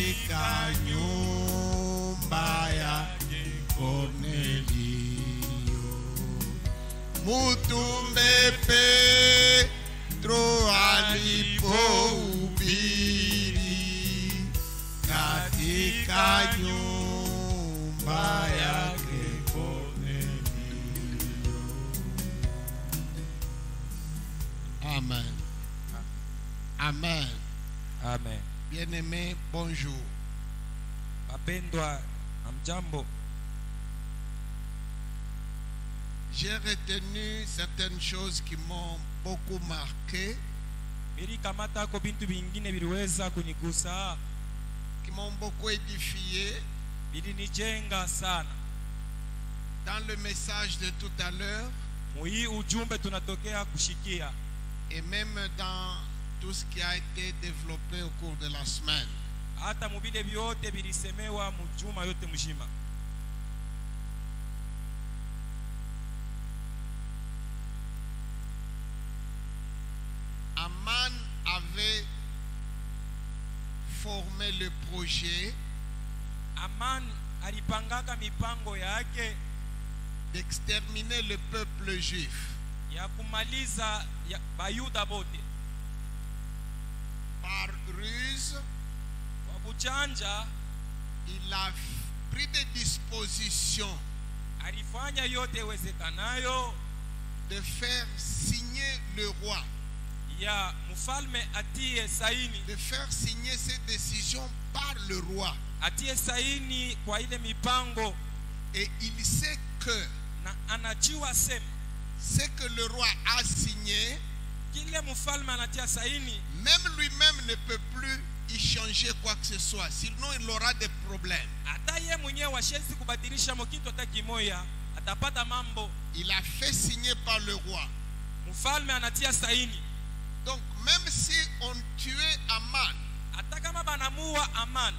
katika nyumba yake Kornelio. Mtume Petro alipohubiri katika nyumba yake Kornelio. Amen. Amen. Amen. Bien-aimé, bonjour. Wapendwa, amjambo. J'ai retenu certaines choses qui m'ont beaucoup marqué, Nilikamata ko bintu bingine biliweza kunigusa, qui m'ont beaucoup édifié. bilinijenga sana. Dans le message de tout à l'heure, Mui ujumbe tunatokea kushikia, et même dans tout ce qui a été développé au cours de la semaine. hata mubile byote bilisemewa mujuma yote mjima. Aman avait formé le projet Aman alipangaka mipango yake d'exterminer le peuple juif ya kumaliza ya bayuda bote par ruse. kwa kuchanja. Il a pris des dispositions Alifanya yote wezekanayo de faire signer le roi, ya mfalme atie saini, de faire signer ces décisions par le roi. atie saini kwa ile mipango, Et il sait que na anajua sema ce que le roi a signé, kile mfalme anatia saini, même lui-même ne peut plus y changer quoi que ce soit, sinon il aura des problèmes. hata ye mwenyewe washezi kubadilisha mokitu hata kimoya, atapata mambo. Il a fait signer par le roi. Mfalme anatia saini. Donc même si on tuait Aman, Hata kama banamuwa Aman,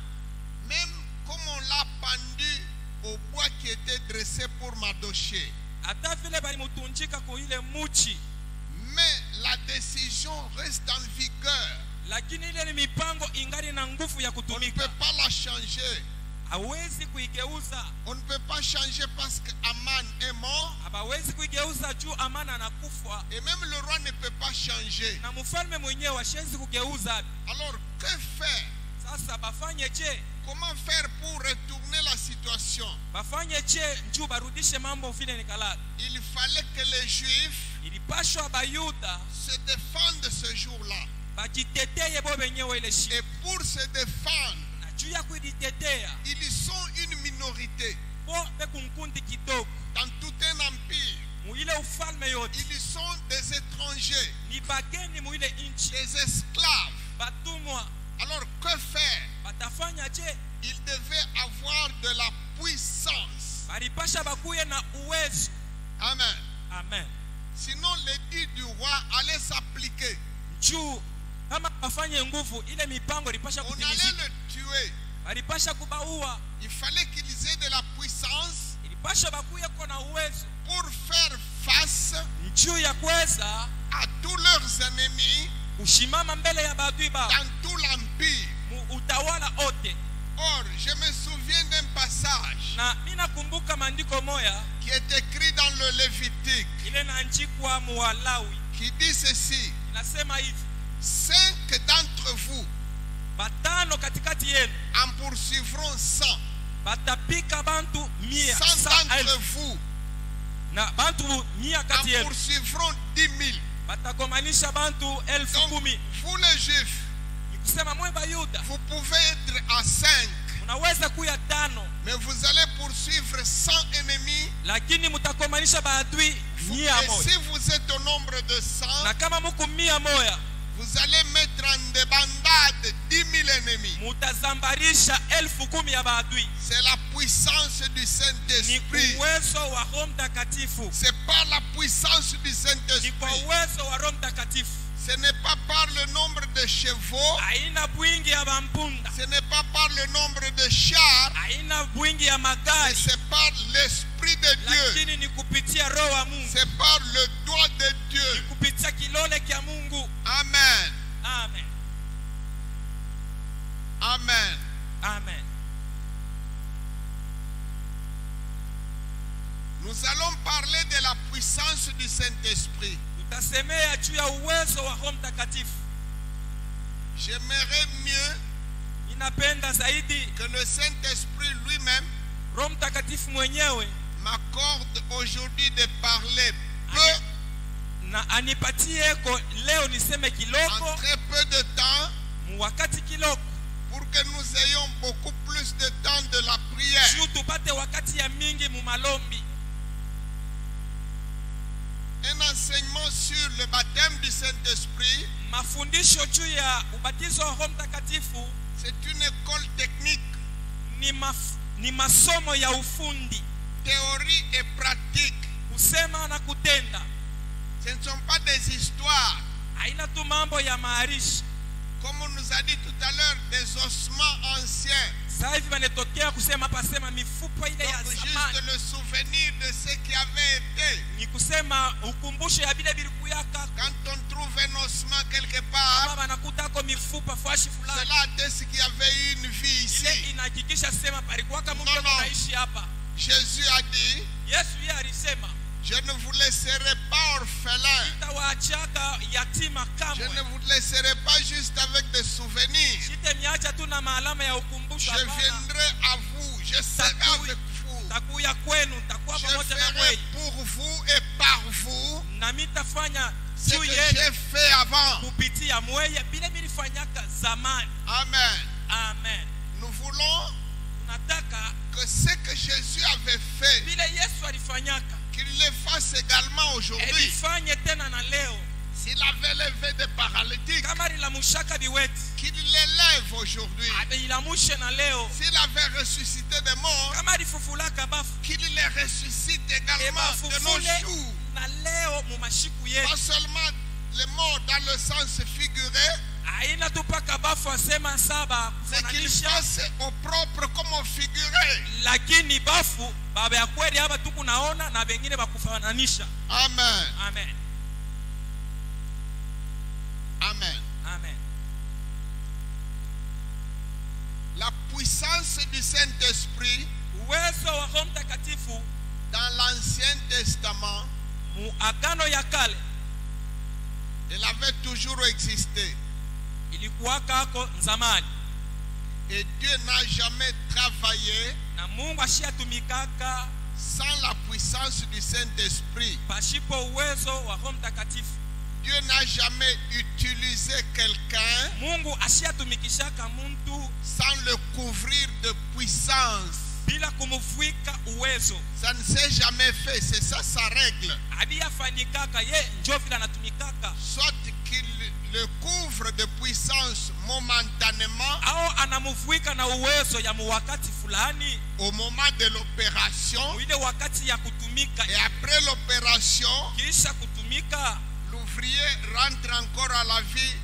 même comme on l'a pendu au bois qui était dressé pour Mardochée, hata vile balimutunjika ku ile muchi, mais la décision reste en vigueur. lakini ile ni mipango ingari na nguvu ya On ne kutumika. peut pas la changer. Hawezi kuigeuza, On ne peut pas changer parce qu'Aman est mort. hawezi kuigeuza juu Amana anakufa, Et même le roi ne peut pas changer. na mfalme mwenyewe washezi kugeuza. Alors que faire? Sasa bafanye je? Comment faire pour retourner la situation? Bafanye je njuu barudishe mambo vile nikala? Il fallait que les Juifs Ilipashwa bayuda se défendent ce jour-là. bajiteteye bo benyewe ile shi. Et pour se défendre, Na juu ya kujitetea, ils sont une minorité. bo bekunkundi kidogo Dans tout un empire, mu ile ufalme yote, ils sont des étrangers, ni bageni mu ile inchi, des esclaves. batumwa. Alors que faire? Batafanya je? Ils devaient avoir de la puissance. Balipasha bakuye na uwezo. Amen. Amen. Sinon, l'édit du roi allait s'appliquer. Juu kama bafanye nguvu, ile mipango ilipasha On allait kutimizika. le tuer. Balipasha kubaua, Il fallait qu'ils aient de la puissance ilipasha bakuye kona uwezo pour faire face juu ya kuweza à tous leurs ennemis kushimama mbele ya badui ba dans tout l'empire. mu utawala ote. Or, je me souviens d'un passage Na mina kumbuka maandiko moya qui est écrit dans le Lévitique ile naandikwa mu Walawi, qui dit ceci: inasema hivi: 5 d'entre vous batano katikati yenu en poursuivront 100. batapika bantu 100, 100 d'entre vous na bantu 100 en kati yenu poursuivront 10 000. batakomanisha bantu 10,000. Donc, vous les Juifs, Nikusema mwe bayuda vous pouvez être à 5, unaweza kuya 5, mais vous allez poursuivre 100 ennemis. lakini mutakomanisha baadui Et 100. si vous êtes au nombre de 100, Na kama muku 100, vous allez mettre en débandade 10 000 ennemis. mutazambarisha 10,000 ya baadui. C'est la puissance du Ni Saint-Esprit. uwezo wa Roho Mtakatifu, C'est pas la puissance du ni kwa Saint-Esprit. uwezo wa Roho Mtakatifu. Ce n'est pas par le nombre de chevaux. Haina bwingi ya bampunda, Ce n'est pas par le nombre de chars. haina bwingi ya Mais magari, c'est par l'Esprit de Dieu. lakini ni kupitia Roho wa Mungu, C'est par le doigt de Dieu. kupitia kilole kya Mungu. Amen. Amen. Amen. Amen. Nous allons parler de la puissance du Saint-Esprit. Tutasemea juu ya uwezo wa Roho Mtakatifu. J'aimerais mieux Ninapenda zaidi que le Saint-Esprit lui-même Roho Mtakatifu mwenyewe m'accorde aujourd'hui de parler peu, na anipatie leo niseme kiloko en très peu de temps, wakati kiloko, pour que nous ayons beaucoup plus de temps de la prière. juu tupate wakati ya mingi mu malombi. Un enseignement sur le baptême du Saint-Esprit, Mafundisho juu ya ubatizo wa Roho Mtakatifu c'est une école technique, ni masomo ya ufundi, théorie et pratique. kusema na kutenda. Ce ne sont pas des histoires, Haina tu mambo ya maarishi. comme on nous a dit tout à l'heure, des ossements anciens. Sasa hivi wanatokea kusema pasema mifupa ile ya Donc juste zamani. le souvenir de ce qui avait été. Ni kusema ukumbusho ya vile vilikuyaka. Quand on trouve un ossement quelque part, Kama wanakuta ko mifupa fashi fulani, cela atteste qu'il y avait eu une vie ile ici. inahakikisha sema palikuwaka mtu No, no. anaishi hapa. Jésus a dit, Yesu yeye alisema, je ne vous laisserai pas orphelins. "Sitawaachaka yatima Je ne kamwe." vous laisserai pas juste avec des souvenirs. Sitemiacha tu na maalama ya ukumbusho. Je Hapana. viendrai à vous. Je serai avec vous. Takuya kwenu, takuwa Je pamoja na ferai wewe. pour vous et par vous Na mitafanya ce juu que yenu j'ai fait avant. kupitia mweye vile nilifanyaka zamani. Amen. Amen. Nous voulons Tunataka que ce que Jésus avait fait, vile Yesu alifanyaka qu'il le fasse également aujourd'hui. elifanye tena na leo. S'il avait levé des paralytiques, Kama lilamushaka biweti qu'il l'élève aujourd'hui. abeilamushe na leo. S'il avait ressuscité des morts, Kama alifufulaka bafu qu'il les ressuscite également de nos ebafufule jours. na leo mu mashiku yetu. Pas seulement les morts dans le sens figuré, Haina tu paka bafu asema saba c'est qu'il kufananisha, fasse au propre comme au figuré. lakini bafu baba ya kweli hapa tu kunaona na wengine bakufananisha. Amen. Amen. Amen. Amen. La puissance du Saint-Esprit Uwezo wa Roho Mtakatifu dans l'Ancien Testament, mu agano ya kale elle avait toujours existé. ilikuwaka hako zamani, Et Dieu n'a jamais travaillé na Mungu ashiatumikaka sans la puissance du Saint-Esprit. pashipo uwezo wa Roho Mtakatifu. Dieu n'a jamais utilisé quelqu'un Mungu ashiatumikishaka muntu sans le couvrir de puissance. bila kumufwika uwezo. Ça ne s'est jamais fait, c'est ça sa règle. Abiyafanyikaka ye njo vile anatumikaka, Soit qu'il le couvre de puissance momentanément au anamufwika na uwezo ya muwakati fulani, au moment de l'opération, ile wakati ya kutumika. et après l'opération, Kisha kutumika l'ouvrier rentre encore à la vie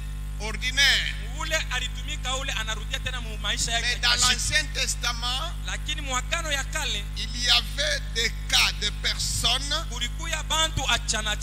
ordinaire. ule alitumika, ule anarudia tena mu maisha yake Mais ya dans kawaida. l'Ancien Testament, Lakini mwakano ya kale il y avait des cas de personnes kulikuya bantu achana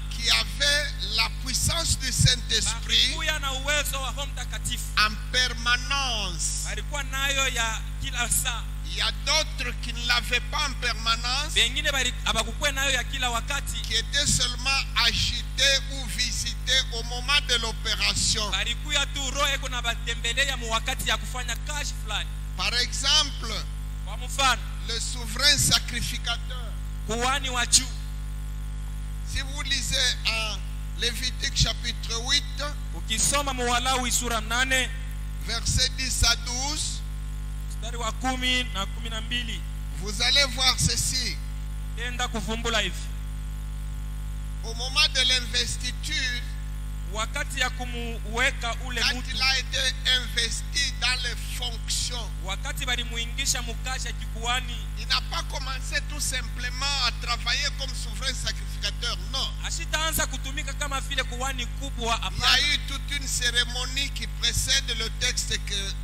qui avaient la puissance du Saint-Esprit balikuya na uwezo wa Roho Mtakatifu, en permanence. balikuwa nayo ya kila saa. Il y a d'autres qui ne l'avaient pas en permanence, Bengine abakukuwa nayo ya kila wakati, qui étaient seulement agités ou visités au moment de l'opération. balikuya tu roho eko na batembelea mu wakati ya kufanya kazi fulani. Par exemple, Kwa mfano, le souverain sacrificateur. kuhani wa juu, Si vous lisez en Lévitique chapitre 8, ukisoma mu Walawi sura 8 versets 10 à 12, mstari wa 10 na 12, vous allez voir ceci. enda kuvumbula hivi. Au moment de l'investiture, Wakati ya kumuweka ule quand mtu, il a été investi dans les fonctions, wakati balimuingisha mukazi ya kikuhani, il n'a pas commencé tout simplement à travailler comme souverain sacrificateur. Non. ashitaanza kutumika kama vile kuhani kubwa. Il y a Hapana, eu toute une cérémonie qui précède le texte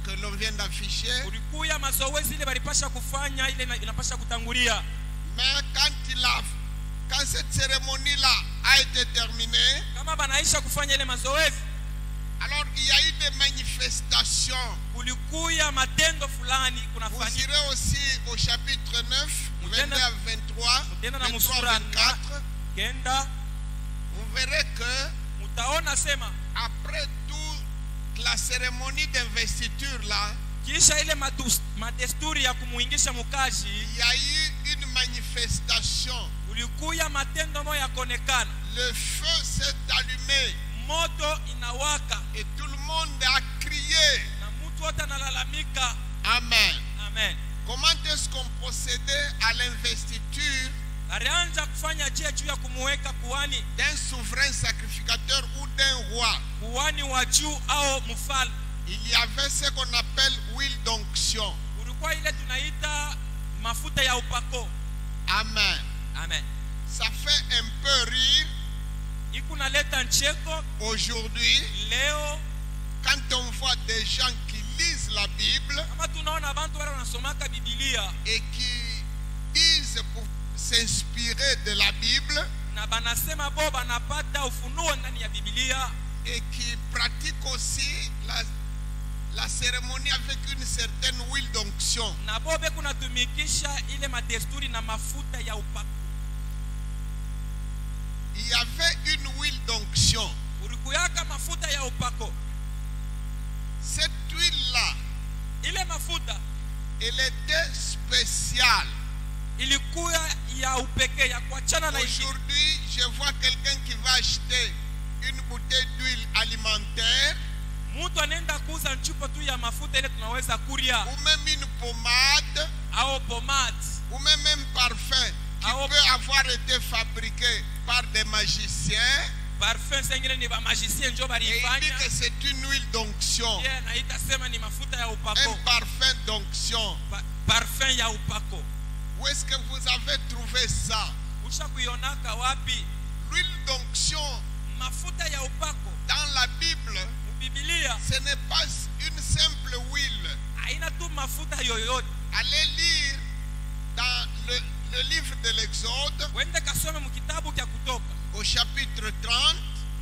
que l'on vient d'afficher. kulikuya mazoezi ile balipasha kufanya, ile inapasha kutangulia. Mais quand cette cérémonie-là a été terminée, Kama banaisha kufanya ile mazoezi, alors il y a eu des manifestations actions. kulikuya matendo fulani Vous kunafanyika. irez aussi au chapitre 9, 22 à 23, Mutenda na 23 musura 24. kenda Vous verrez que mutaona sema après toute la cérémonie d'investiture là, kisha ile madesturi ya kumuingisha mukazi il y a eu une manifestation. kulikuya matendo moya yakonekana, Le feu s'est allumé moto inawaka et tout le monde a crié. na mtu wote analalamika. Amen. Amen. Comment est-ce qu'on procédait à l'investiture Alianza kufanya je juu ya kumuweka kuhani, d'un souverain sacrificateur ou d'un roi? kuhani wa juu au mfalme? Il y avait ce qu'on appelle huile d'onction. Kulikuwa ile tunaita mafuta ya upako. Amen. Amen. Ça fait un peu rire Ikunaleta ncheko aujourd'hui leo quand on voit des gens qui lisent la Bible kama tunaona bantu wale wanasomaka Biblia et qui disent pour s'inspirer de la Bible na banasema bo banapata ufunuo ndani ya Biblia et qui pratiquent aussi la cérémonie avec une certaine huile d'onction. na bobe kunatumikisha ile madesturi na mafuta ya upako. Il y avait une huile d'onction. Ulikuyaka mafuta ya upako. Cette huile-là, Ile mafuta elle était spéciale. ilikuwa ya upekee ya kuachana na ingine. Aujourd'hui, je vois quelqu'un qui va acheter une bouteille d'huile alimentaire Mtu anaenda kuuza chupa tu ya mafuta ile tunaweza kuria ou même une pommade au pomade ou même un parfum qui Ah, peut avoir été fabriqué par des magiciens parfum sengine ni ba magicien njo et il dit balifanya. que c'est une huile d'onction, Yeye anaita sema ni mafuta ya un upako. parfum d'onction. Parfum ya upako. Où est-ce que vous avez trouvé ça? Usha kuionaka wapi? L'huile d'onction Mafuta ya upako dans la Bible, Biblia ce n'est pas une simple huile. haina tu mafuta yoyote. Allez lire dans le livre de l'Exode Wende kasome mkitabu kya Kutoka au chapitre 30.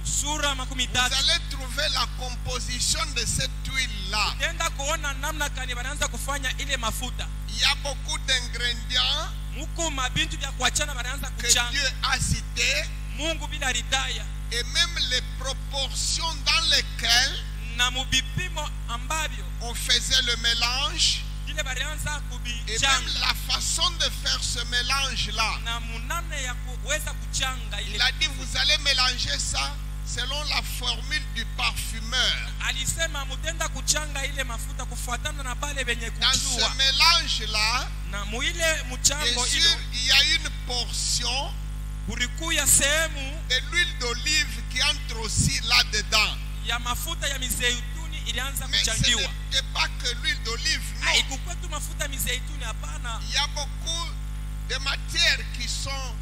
sura makumi Vous tatu. allez trouver la composition de cette huile-là. Tenda kuona namna kani banaanza kufanya ile mafuta. Il y a beaucoup d'ingrédients Muko mabintu vya kuachana banaanza que kuchanga. Dieu a cités Mungu bila ridaya et même les proportions dans lesquelles na mubipimo ambavyo on faisait le mélange ile balianza et même kubichanga la façon de faire ce mélange-là. na munane ya kuweza kuchanga Il ile. a dit vous allez mélanger ça selon la formule du parfumeur. Alisema mutenda kuchanga ile mafuta kufuatana na pale benye Dans ce kujua. mélange-là, Na muile bien mchango sûr, ilo il y a une portion kulikuya sehemu de l'huile d'olive qui entre aussi là-dedans. ya mafuta ya mizeituni ilianza Mais ce kuchangiwa. n'était pas que l'huile d'olive, non. Haikukuwa tu mafuta ya mizeituni, hapana. Il y a beaucoup de matières qui sont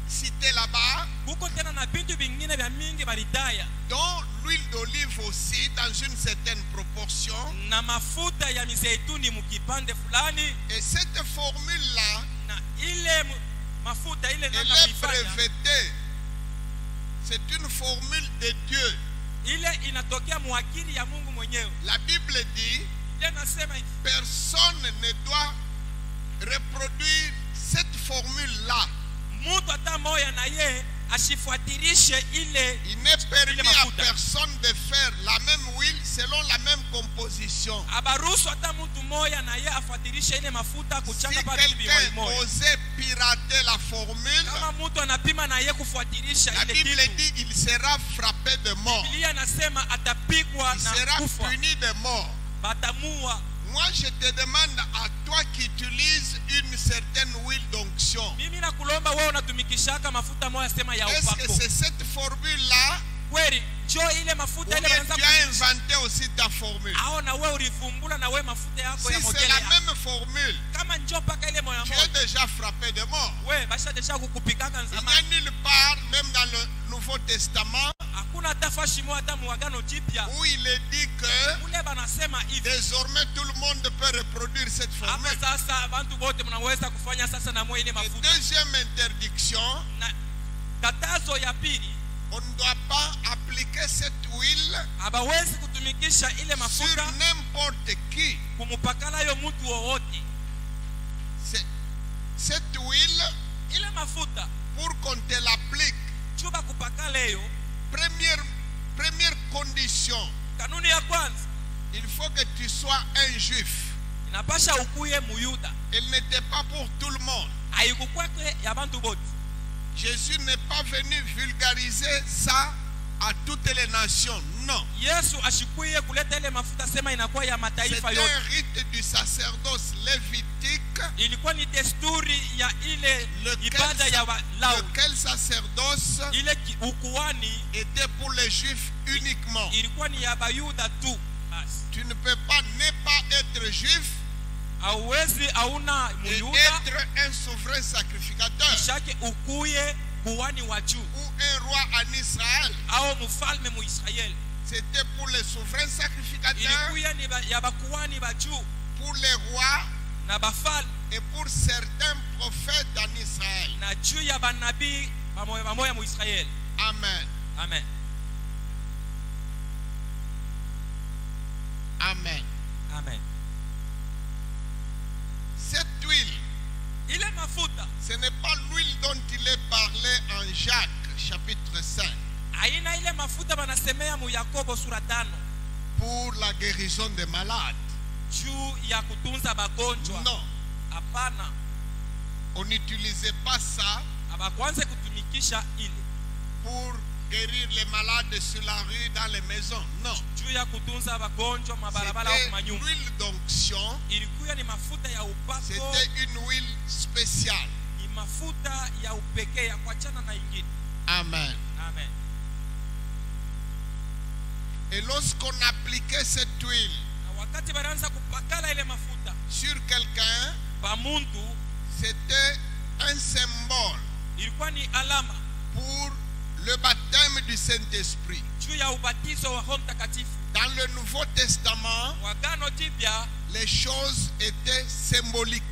citées là-bas, Kuko tena na bintu vingine vya mingi baritaya dont l'huile d'olive aussi dans une certaine proportion. na mafuta ya mizeituni mukipande fulani, Et cette formule-là, na ile mafuta ile elle namna est kuifanya brevetée. C'est une formule de Dieu. ile inatokea muakili ya Mungu mwenyewe. La Bible dit, Ile nasema hivi, personne ne doit reproduire cette formule-là. mtu hata moya na ye ashifuatirishe ile. Il n'est permis Ile à mafuta. personne de faire la même huile selon la même composition. Abaruhusu hata mtu moya na ye afuatirishe ile mafuta Si kuchanga pale quelqu'un moya. osait pirater la formule, Kama mtu anapima na ye kufuatirisha la ile Bible kitu, dit il sera frappé de mort. Biblia nasema atapigwa Il na sera kufa, puni de mort. batamua. Moi, je te demande à toi qui utilises une certaine huile d'onction, Mimi nakulomba wewe unatumikishaka mafuta moya sema ya est-ce que upako. c'est cette formule-là Kweli njo ile ou mafuta ile bien wanaanza tu as kutumikisha. inventé aussi ta formule? Au na wewe ulifumbula na wewe mafuta yako ya Si c'est modele la ya. même formule, Kama njo paka ile moya tu es moya. déjà frappé de mort. Wewe basha deja kukupikaka Il n'y a zamani. nulle part, même dans le Nouveau Testament, Hakuna hata fashi moja hata muagano jipya. où il est dit que Ule banasema hivi. désormais tout le monde peut reproduire cette Hapa formule. sasa bantu wote mnaweza kufanya sasa na mwe ile Et mafuta. deuxième interdiction, Na katazo ya pili, on ne doit pas appliquer cette huile abawezi kutumikisha ile sur mafuta n'importe wowote. Cette huile, Ile mafuta pour qu'on te l'applique, chuba kupaka leo, première condition, kanuni ya kwanza, il faut que tu sois un juif. inapasha ukuye muyuda. Elle n'était pas pour tout le monde. Haikukwake ya bantu bote. Jésus n'est pas venu vulgariser ça à toutes les nations. Non. Yesu ashikuye kuleta ile mafuta sema inakuwa ya mataifa C'était yote. un rite du sacerdoce lévitique. Ilikuwa ni desturi ya ile ibada ya Lawi. Lequel sacerdoce Ile ukuani était pour les juifs uniquement. ilikuwa ni ya bayuda tu. Basi. Tu ne peux pas ne pas être juif Hauwezi hauna et muyuda être un souverain sacrificateur ishake ukuye kuhani wa juu ou un roi en Israël. au mfalme mu Israeli. C'était pour les souverains sacrificateurs, Ilikuwa ni ya bakuhani ba juu pour les rois na bafalme et pour certains prophètes en Israël. na juu ya banabii bamoya mu Israeli. Amen. Amen. Amen. Amen. Cette huile, Ile mafuta ce n'est pas l'huile dont il est parlé en Jacques, chapitre 5, aina ile mafuta banasemea mu Yakobo sura 5 pour la guérison des malades. juu ya kutunza bagonjwa. Non, Hapana, on n'utilisait pas ça abakwanze kutumikisha ile pour guérir les malades sur la rue, dans les maisons. Non. juu ya kutunza bagonjwa mabarabara au C'était manyumba. l'huile d'onction. Ilikuwa ni mafuta ya upako, C'était une huile spéciale. ni mafuta ya upekee ya kuachana na ingine. Amen. Amen. Et lorsqu'on appliquait cette huile Na wakati banaanza kupakala ile mafuta sur quelqu'un, pa muntu, c'était un symbole ilikuwa ni alama pour le baptême du Saint-Esprit. juu ya ubatizo wa Roho Mtakatifu. Dans le Nouveau Testament, Agano Jipya les choses étaient symboliques.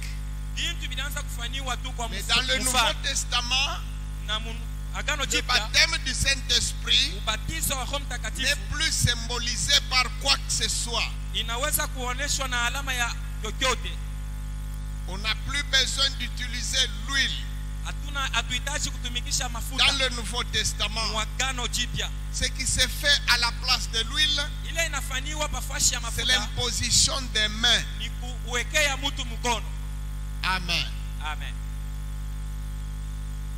bintu binaanza kufanywa tu kwa Mais dans le Nouveau mfano. Testament, Na Agano le Jipya baptême du Saint-Esprit ubatizo wa Roho n'est Mtakatifu plus symbolisé par quoi que ce soit. inaweza kuoneshwa na alama ya yoyote. On n'a plus besoin d'utiliser l'huile. Hatuhitaji kutumikisha mafuta Dans le Nouveau Testament, mu Agano Jipya. ce qui se fait à la place de l'huile, Ile inafanywa pafashi ya c'est mafuta l'imposition des mains. ni kuwekea mtu mkono. Amen. Amen.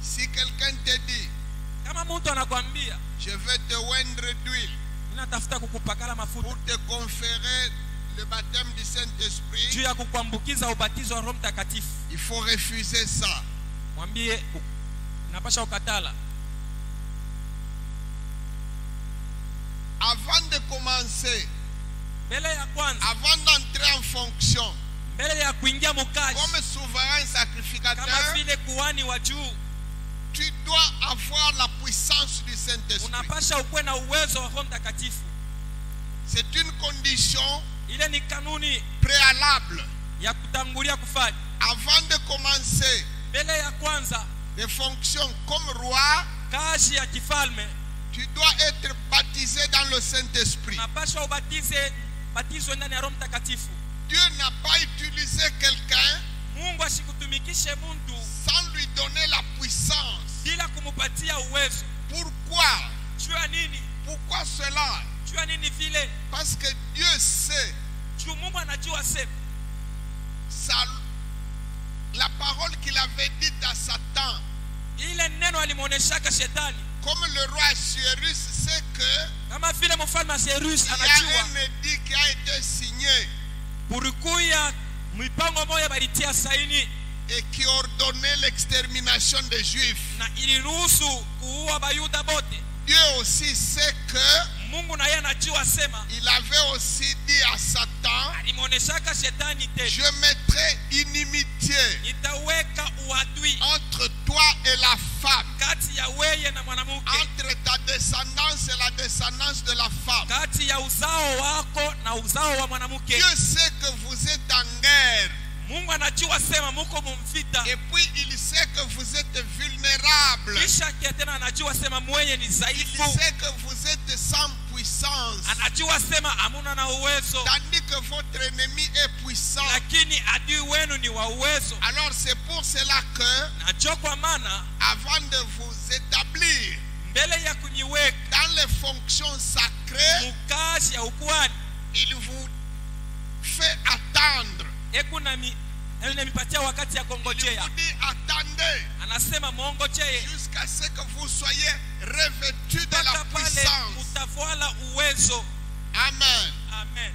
Si quelqu'un te dit, Kama mtu anakuambia je vais te oindre d'huile ninatafuta kukupakala mafuta pour te conférer le baptême du juu Saint-Esprit, ya kukuambukiza ubatizo wa Roho Mtakatifu, il faut refuser ça. mwambie unapasha ukatala. Avant de commencer, Mbele ya kwanza, avant d'entrer en fonction, mbele ya kuingia mukazi comme souverain kama sacrificateur, vile kuhani wa juu, tu dois avoir la puissance du Saint-Esprit. unapasha ukuwe na uwezo wa Roho Mtakatifu. C'est une condition Ile ni kanuni préalable. ya kutangulia kufanya. Avant de commencer Mbele ya kwanza des fonctions comme roi, kazi ya kifalme, tu dois être baptisé dans le Saint-Esprit. unapasha batizwe ndani ya Roho Mtakatifu. Dieu n'a pas utilisé quelqu'un Mungu asikutumikishe mtu sans lui donner la puissance. bila kumupatia uwezo. Pourquoi? Juu ya nini? Pourquoi cela? Juu ya nini vile? Parce que Dieu sait, Juu Mungu anajua sema la parole qu'il avait dite à Satan, ile neno alimuoneshaka shetani, comme le roi Assuérus sait que kama vile mfalme Asierus il y a anajua un édit qui a été signé kurikuya mipango moja balitia saini et qui ordonnait l'extermination des Juifs. na iliruhusu kuua bayuda bote. Dieu aussi sait que Mungu na yeye anajua sema il avait aussi dit à Satan, alimuoneshaka shetani tena, je mettrai inimitié nitaweka uadui entre toi et la femme, kati ya weye na mwanamke, entre ta descendance et la descendance de la femme. kati ya uzao wako na uzao wa mwanamke. Dieu sait que vous êtes en guerre. Mungu anajua sema muko mumvita, Et puis il sait que vous êtes vulnérable. kisha tena anajua sema mwenye ni Il dhaifu, sait que vous êtes sans puissance. anajua sema amuna na uwezo, Tandis que votre ennemi est puissant. lakini adui wenu ni wa uwezo. Alors c'est pour cela que, Na njo kwa maana avant de vous établir mbele ya kunyiweka dans les fonctions sacrées, mukazi ya ukuhani, il vous fait attendre. ekuna mipatia wakati ya Il kongojea. vous dit attendez Anasema muongojee jusqu'à ce que vous soyez revêtus de la mpaka pale puissance. mutavala uwezo. Amen. Amen.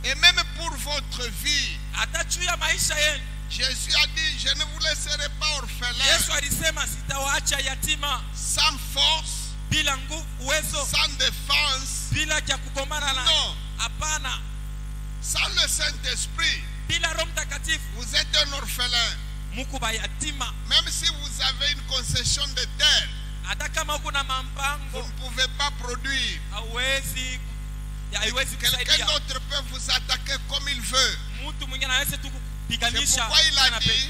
Et même pour votre vie, Hata juu ya maisha yenu Jésus a dit, je ne vous laisserai pas orphelins, Yesu alisema sitawaacha yatima, sans force, bila nguvu, uwezo, sans défense, bila cha kukomana na Non. hapana, sans le Saint-Esprit. bila Roho Mtakatifu Vous êtes un orphelin. muko bayatima. Même si vous avez une concession de terre, Hata kama uko na vous mampango ne pouvez pas produire. haiwezi Quelqu'un kusaidia. d'autre peut vous attaquer comme il veut. Mtu mwingine anaweza tu C'est kupiganisha. pourquoi il a dit,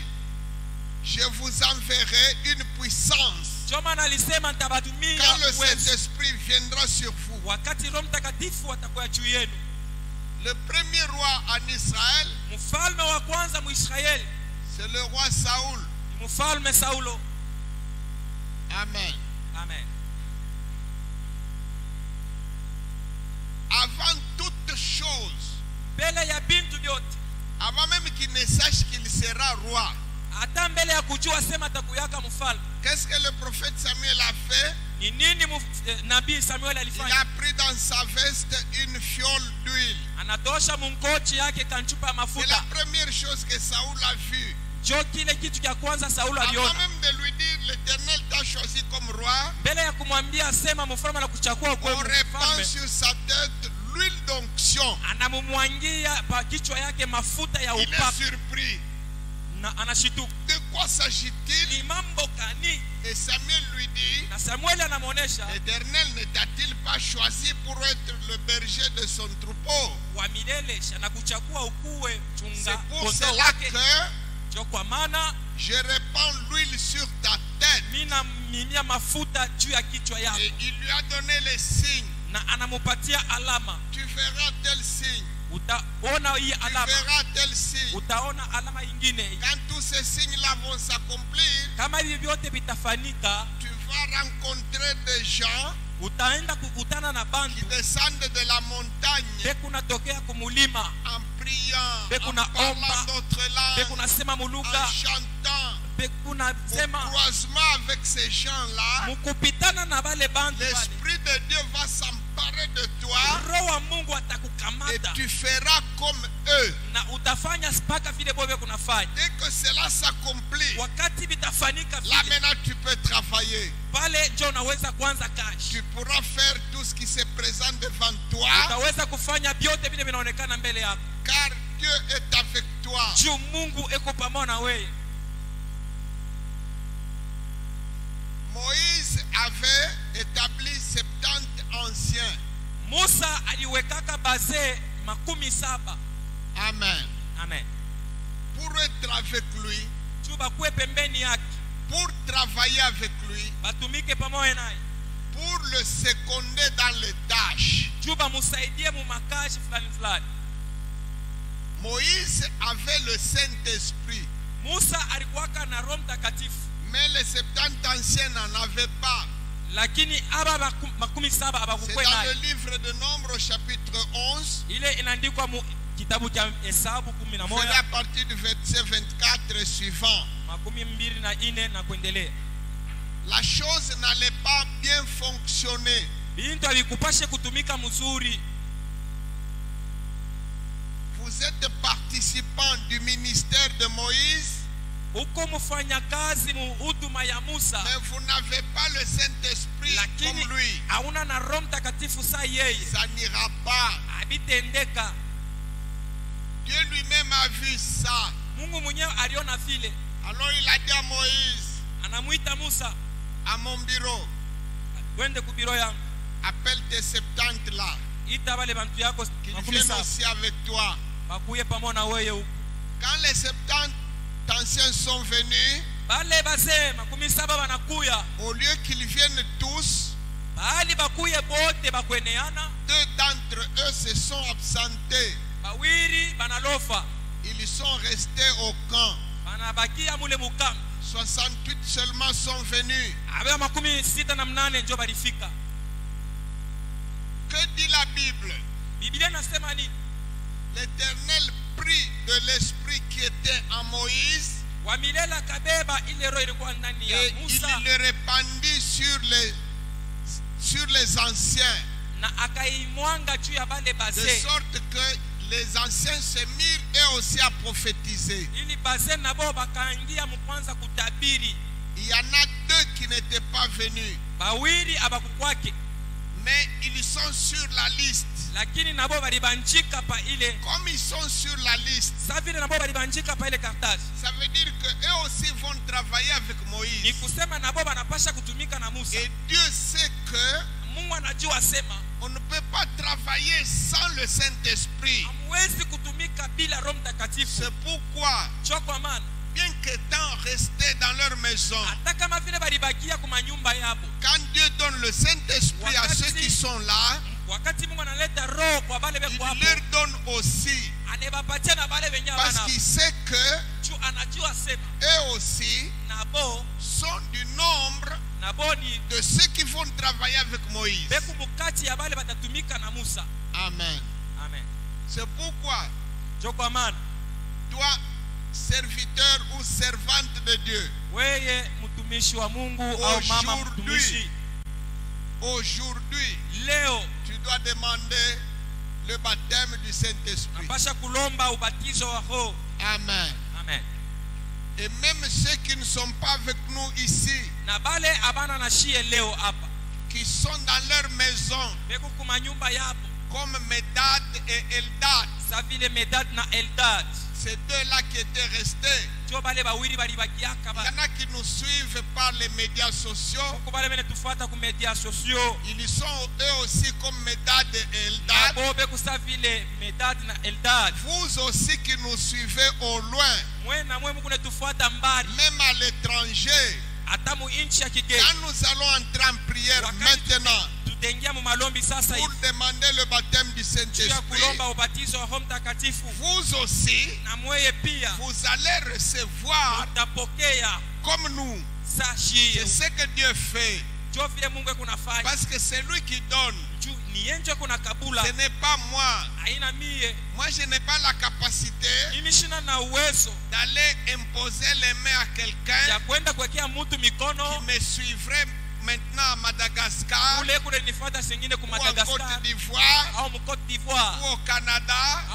je vous enverrai une puissance Ndio maana alisema nitawatumia quand le uwezo Saint-Esprit viendra sur vous. wakati Roho Mtakatifu atakuwa juu yenu. Le premier roi en Israël, Mfalme wa kwanza Mwisraeli c'est le roi Saoul. ni mfalme Saulo. Amen. Amen. Avant toute chose, Mbele ya bintu vyote, avant même qu'il ne sache qu'il sera roi, hata mbele ya kujua sema atakuyaka mfalme, qu'est-ce que le prophète Samuel a fait? ni nini nabii Samuel Il alifanya? a pris dans sa veste une fiole d'huile. Anatosha munkochi yake kanchupa ya C'est la mafuta. première chose que Saoul a vue. Jo kile kitu cha kwanza Saulo Avant aliona. même de lui dire, l'Éternel t'a choisi comme roi, Mbele ya kumwambia sema mfalme na kuchagua kwa on répand mfalme, sur sa tête l'huile d'onction. anamumwangia pa kichwa yake mafuta ya Il est upako surpris. na anashituka. De quoi s'agit-il? Ni mambo gani? Et Samuel lui dit, Na Samuel anamuonesha l'Éternel ne t'a-t-il pas choisi pour être le berger de son troupeau? wa milele na kuchagua ukuwe C'est chunga pour kondoo cela wake. que Jo kwa maana je répands l'huile sur ta tête. mina mimia mafuta juu ya kichwa yako, Et il lui a donné les signes. na anamupatia alama. Tu verras tel signe. Utaona hii Tu alama, verras tel signe. utaona alama ingine. Quand tous ces signes-là vont s'accomplir, Kama hivi vyote vitafanyika, tu vas rencontrer des gens utaenda kukutana na qui bantu descendent de la montagne beku natokea kumulima, en priant, beku en naomba, parlant d'autres beku langues, nasema en muluga, chantant. beku Au nasema croisement avec ces gens-là, mukupitana na vale bantu vale. l'Esprit de Dieu va s'emparer de toi Roho wa Mungu et atakukamata tu feras comme eux. na utafanya mpaka vile bobe kunafanya. Dès que cela s'accomplit, Wakati vitafanyika là vile, maintenant tu peux travailler. pale njo unaweza kuanza kazi. Tu pourras faire tout ce qui se présente devant toi, Utaweza kufanya vyote vile vinaonekana mbele yako, car Dieu est avec toi. juu Mungu eko pamoja na wewe. Moïse avait établi 70 anciens. Musa aliwekaka bazee 17. Amen. Amen. Pour être avec lui, Juu bakuwe pembeni yake, pour travailler avec lui, batumike pamoja naye, pour le seconder dans les tâches. juu bamusaidie mu makazi fulani fulani. Moïse avait le Saint-Esprit, Musa alikuwaka na Roho Mtakatifu, mais les 70 anciens n'en avaient pas. lakini aba 17 C'est abakukuwe dans le naye. livre de Nombre, chapitre 11. Ile inaandikwa mu kitabu cha Hesabu C'est 11 à partir du verset 24 et suivant. 24 na kuendelea. La chose n'allait pas bien fonctionner. Bintu alikupashe kutumika mzuri. Vous êtes participant du ministère de Moïse, Uko mfanyakazi mu huduma ya Musa, mais vous n'avez pas le Saint-Esprit lakini comme lui. hauna na Roho Mtakatifu saa yeye. Ça n'ira pas. Abitendeka. Dieu lui-même a vu ça. Mungu mwenyewe aliona vile. Alors il a dit à Moïse, Anamuita Musa, à mon bureau, twende kubiro yangu, appelle tes 70 là, ita wale bantu yako qu'ils viennent 17 aussi avec toi. bakuye pamoja na wewe huko. Quand les 70 anciens sont venus, Bale bazee 17 banakuya, au lieu qu'ils viennent tous, bali bakuye bote bakweneana, 2 d'entre eux se sont absentés. bawiri banalofa. Ils sont restés au camp. banabakia mule mukambi. 68 seulement sont venus. Abe makumi sita na mnane njo balifika. Que dit la Bible? Biblia nasema nini? L'Éternel prit de l'esprit qui était en Moïse Wamilela kabeba ile roho ilikuwa ndani ya et il Musa le répandit sur les anciens, na akaimwanga juu ya bale de bazee. sorte que les anciens se mirent eux aussi à prophétiser. Ili bazee nabo bakaingia mkwanza kutabiri. Il y en a 2 qui n'étaient pas venus, Bawili abakukwake, mais ils sont sur la liste. lakini nabo balibanjika pa ile. Comme ils sont sur la liste, Sa vile nabo balibanjika pa ile karatasi. ça veut dire qu'eux aussi vont travailler avec Ni Moïse. kusema nabo banapasha kutumika na Musa. Et Dieu sait que Mungu anajua sema on ne peut pas travailler sans le Saint-Esprit. hamwezi kutumika bila Roho Mtakatifu. C'est pourquoi, Cho kwa maana bien qu'étant restés dans leur maison, hata kama vile balibakia kwa manyumba yabo, quand Dieu donne le Saint-Esprit à ceux qui sont là, wakati Mungu analeta roho kwa bale il beko hapo, leur donne aussi. anebapatia na bale wenye Parce wana qu'il sait que juu anajua sema eux aussi nabo sont du nombre ni de ceux qui vont travailler avec Moïse. beku mukati ya bale batatumika na Musa. Amen. Amen. C'est pourquoi Jo kwa maana toi, serviteur ou servante de Dieu, weye mtumishi wa Mungu au mama mtumishi, aujourd'hui, leo tu dois demander le baptême du Saint-Esprit. napasha kulomba ubatizo wa roho. Amen. Amen. Et même ceux qui ne sont pas avec nous ici, Na bale abana na shie leo hapa qui sont dans leur maison, beku kuma nyumba yabo comme Medad et Eldad, sa vile Medad na Eldad, ces deux-là qui étaient restés. jo bale bawili balibakiaka Il y ba en a qui nous suivent par les médias sociaux. ko bale bene tufuata ku media sociaux. Ils sont eux aussi comme Medad et Eldad. Abo beku sa vile Medad na Eldad. Vous aussi qui nous suivez au loin, Mwe na mwe mukune tufuata mbali même à l'étranger. hata mu inchi ya kigeni. Quand nous allons entrer en prière maintenant Tutaingia mu malombi sasa pour hivi demander le baptême du ya Saint-Esprit, kulomba ubatizo wa Roho Mtakatifu. vous aussi, Na mweye pia vous allez recevoir utapokea comme nous. sashi. C'est ce que Dieu fait. Jo vile Mungu kunafanya. Parce que c'est lui qui donne. Juu ni yenje kuna kabula. Ce n'est pas moi. Haina mie. Moi, je n'ai pas la capacité Mimi shina na uwezo d'aller imposer les mains à ya quelqu'un kwenda kuwekea mtu qui mikono me suivrait maintenant à Madagascar ule kule nifuata singine ku ou en Madagascar Côte d'Ivoire au mu Cote d'Ivoire ou au Canada.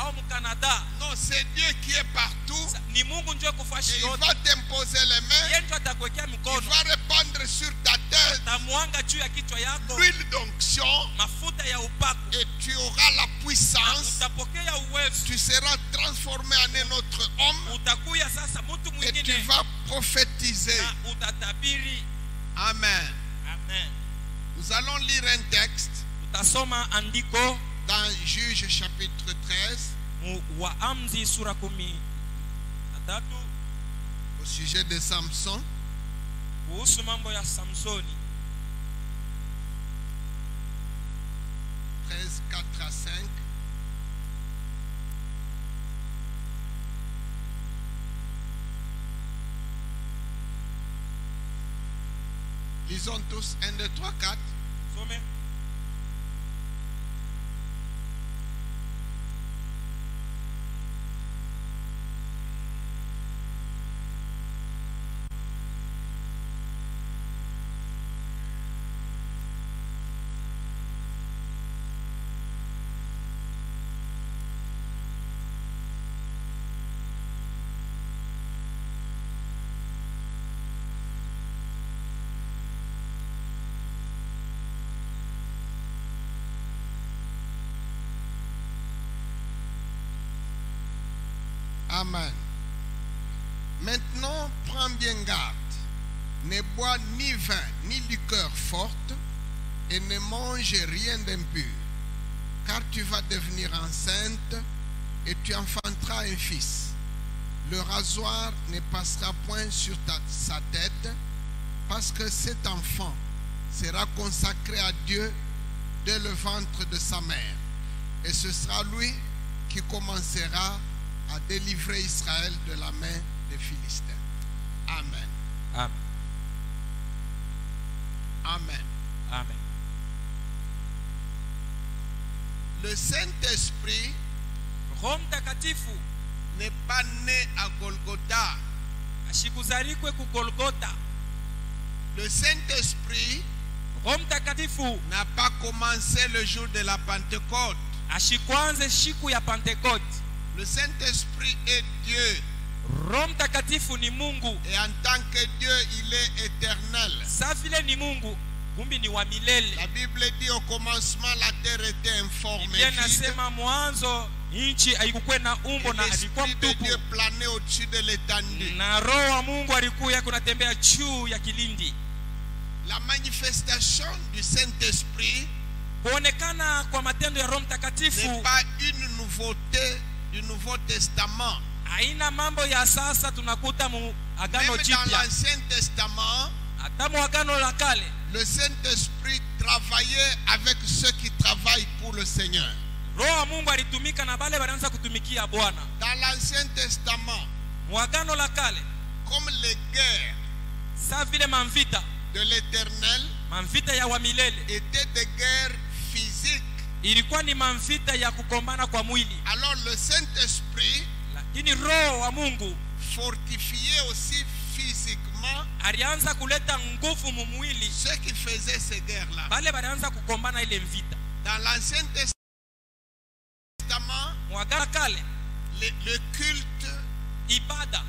au mu Canada. Non, c'est Dieu qui est partout. Ni Mungu ndio Et kufashi il yote. va t'imposer les mains. Yeye ndio atakuwekea Il mikono. va répandre sur ta tête Tamwanga juu ya kichwa yako l'huile d'onction mafuta ya upako. et tu auras la puissance. Utapokea uwezo. Tu seras transformé en un autre homme Utakuya sasa mtu et tu mwingine vas prophétiser. na utatabiri. Amen. Amen. Nous allons lire un texte Tutasoma andiko dans Juge chapitre 13 mu Waamuzi sura 13 au sujet de Samson. kuhusu mambo ya Samsoni. 13, 4 à 5. Lisons tous 1, 2, 3, 4. Some. Amen. Maintenant, prends bien garde. Ne bois ni vin, ni liqueur forte, et ne mange rien d'impur. Car tu vas devenir enceinte, et tu enfanteras un fils. Le rasoir ne passera point sur sa tête, parce que cet enfant sera consacré à Dieu dès le ventre de sa mère. Et ce sera lui qui commencera a délivré Israël de la main des Philistins. Amen. Amen. Amen. Amen. Le Saint-Esprit Roho Mtakatifu n'est pas né à Golgotha. ashikuzalikwe ku Golgotha. Le Saint-Esprit Roho Mtakatifu n'a pas commencé le jour de la Pentecôte. ashikwanze shiku ya Pentecote. Le Saint-Esprit est Dieu. Roho Mtakatifu ni Mungu. Et en tant que Dieu, il est éternel. Sa vile ni Mungu, kumbi ni wa milele. La Bible dit au commencement, la terre était informe et Biblia vide. nasema mwanzo nchi haikukuwa na umbo na alikuwa L'Esprit de mtupu. Dieu planait au-dessus de l'étendue. Na Roho wa Mungu alikuwa kunatembea juu ya kilindi. La manifestation du Saint-Esprit Kuonekana kwa matendo ya Roho n'est Mtakatifu pas une nouveauté du Nouveau Testament. haina mambo ya sasa tunakuta mu Agano Même dans Jipya. l'Ancien Testament, Hata mu Agano la Kale le Saint-Esprit travaillait avec ceux qui travaillent pour le Seigneur. Roho wa Mungu alitumika na bale wanaanza kutumikia Bwana. Dans l'Ancien Testament, Mu Agano la Kale comme les guerres sa vile manvita de l'Éternel manvita ya wa milele étaient des guerres physiques, ilikuwa ni manvita ya kukombana kwa mwili, alors le Saint-Esprit lakini Roho wa Mungu fortifiait aussi physiquement alianza kuleta nguvu mu mwili ceux qui faisaient ces guerres-là. bale wanaanza kukombana ile mvita. Dans l'Ancien Testament, Mu Agano la Kale le culte, ibada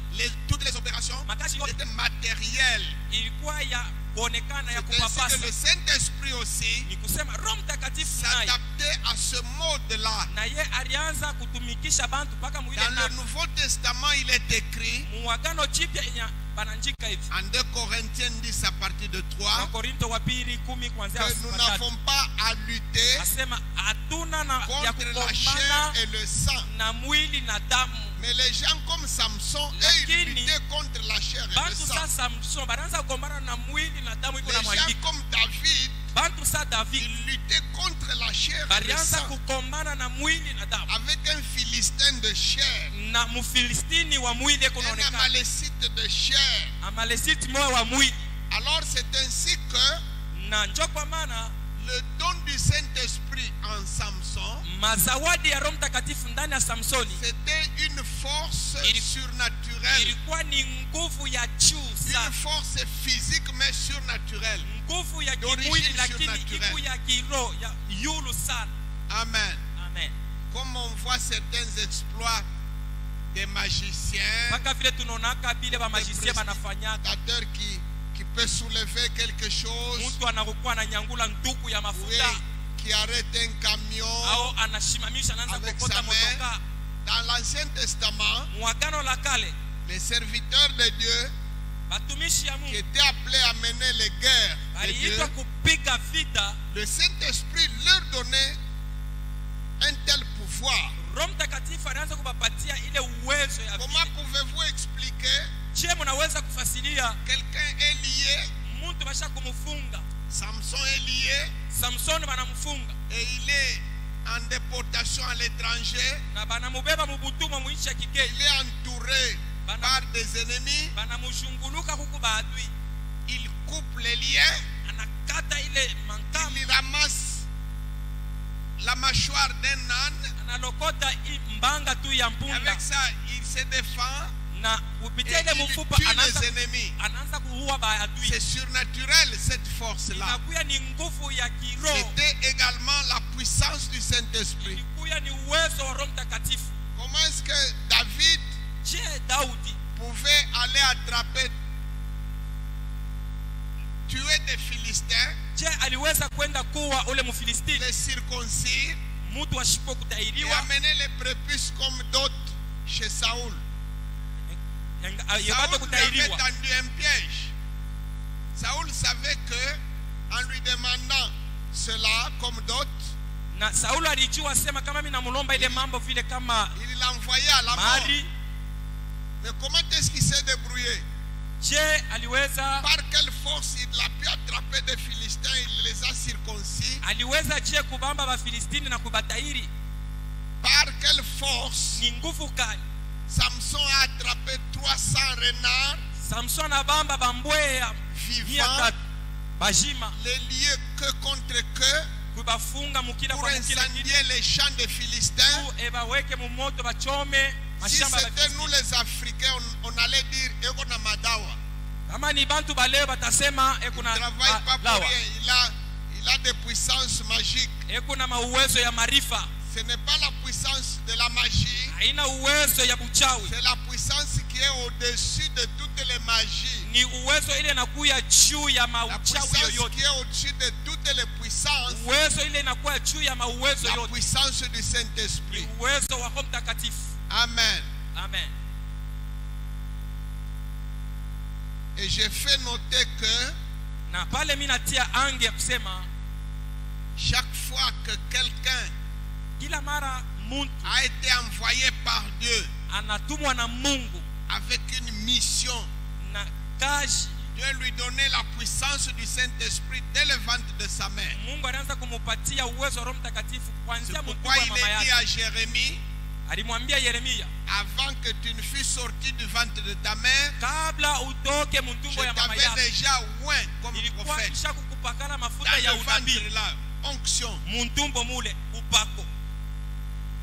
toutes les opérations makazi yote étaient matérielles. ilikuwa ya kuonekana ya C'est ainsi kupapasa. que le Saint-Esprit aussi Ni kusema Roho Mtakatifu naye s'adaptait à ce mode-là. na ye alianza kutumikisha bantu mpaka mwile Dans le na Nouveau Testament, il est écrit mu Agano Jipya bananjika hivi. en 2 Corinthiens 10 à partir de 3 Wakorinto wa pili 10 kuanzia que nous 3 n'avons pas à lutter nasema hatuna na ya contre la chair kukombana et le sang. na mwili na damu. Mais les gens comme Samson, eux, ils Lakini, luttaient contre la chair et le Bantu sang. sa Samson banaanza kukombana na mwili na damu iko Les na gens mwandiko. comme David, Bantu sa David ils luttaient contre la chair et le balianza sang kukombana na mwili na damu avec un Philistin de chair, na Mfilistini wa mwili iko un naonekana, Amalécite de chair. Amalekiti moyo wa mwili. Alors c'est ainsi que Na njo kwa maana le don du Saint-Esprit en Samson, mazawadi ya Roho Mtakatifu ndani ya Samsoni c'était une force surnaturelle, ilikuwa ni nguvu ya juu une sana, force physique mais surnaturelle. nguvu ya D'origine kimwili lakini surnaturelle. iko ya kiroho ya yulu sana. Amen. Amen. Comme on voit certains exploits des magiciens, Mpaka vile tunaonaka bile ba magicien banafanyaka, prédicateurs qui peut soulever quelque chose, mtu anakuwa ananyangula nduku ya oui, mafuta qui arrête un camion au anashimamisha anaanza avec kokota sa main. motoka. Dans l'Ancien Testament, Mu Agano la Kale les serviteurs de Dieu batumishi ya qui Mungu étaient appelés à mener les guerres de Dieu, aliitwa kupiga vita. le Saint-Esprit leur donnait un tel pouvoir. Roho Mtakatifu anaanza kupapatia ile uwezo ya Comment vita. pouvez-vous expliquer Je, mnaweza kufasilia quelqu'un est lié, mtu basha kumfunga Samson est lié Samson, banamfunga et il est en déportation à l'étranger, na banamubeba mubutuma mu nchi ya kigeni, il est entouré par des ennemis, banamushunguluka huku baadui, il coupe les liens, anakata ile mantamu, il ramasse la mâchoire d'un âne, analokota mbanga tu ya mpunda, avec ça il se défend na et kupitia ile il mfupa tue les ennemis. anaanza kuua baadui. C'est surnaturel cette force-là. Inakuya ni nguvu ya kiroho, C'était également la puissance du Saint-Esprit. ilikuya ni uwezo wa Roho Mtakatifu. Comment est-ce que David Je, Daudi pouvait aller attraper, tuer des Philistins, je aliweza kwenda kuwa ule Mfilistini, les circoncire mtu ashipo et kutairiwa amener les prépuces comme dot chez Saoul? yabate Saoul lui avait kutairiwa. tendu un piège. Saoul savait que en lui demandant cela comme dot, Na Saulo alijua sema kama mimi namlomba ile mambo vile kama il l'envoyait à la mort. mali. Mais comment est-ce qu'il s'est débrouillé? Je aliweza Par quelle force il a pu attraper des Philistins? Il les a circoncis. aliweza je kubamba Wafilistini na kubatairi? Par quelle force Ni nguvu kali 300 renards Samson abamba bambweya vivants, bajima les lieux que contre que kubafunga mukila pour kwa mukila incendier les champs des Philistins. ebaweke mu moto bachome Si mashamba c'était nous les Africains, on allait dire Ekona Madawa. kama ni bantu baleo batasema Il ne ekuna travaille pas pour lawa rien. Il a des puissances magiques. ekuna mauwezo ya marifa Ce n'est pas la puissance de la magie. haina uwezo ya buchawi C'est la puissance qui est au-dessus de toutes les magies. ni uwezo ile inakuya juu ya La mauchawi puissance yoyote qui est au-dessus de toutes les puissances. uwezo ile inakuwa juu ya mauwezo La yote puissance du ni Saint-Esprit. uwezo wa Roho Mtakatifu. Amen. Amen. Et j'ai fait noter que Na pale mimi natia ange ya kusema chaque fois que quelqu'un kila mara muntu a été envoyé par Dieu anatumwa na Mungu avec une mission, na kazi, Dieu lui donnait la puissance du Saint-Esprit dès le ventre de sa mère. Mungu anaanza kumupatia uwezo wa Roho Mtakatifu C'est kuanzia pourquoi mtumbo wa il mama est dit yake. à Jérémie, Alimwambia Yeremia, avant que tu ne fusses sorti du ventre de ta mère, kabla utoke je mtumbo ya mama t'avais yako déjà oint comme ilikuwa prophète. kisha kukupakana mafuta Dans ya le unabii ventre là, onction. mtumbo mule upako.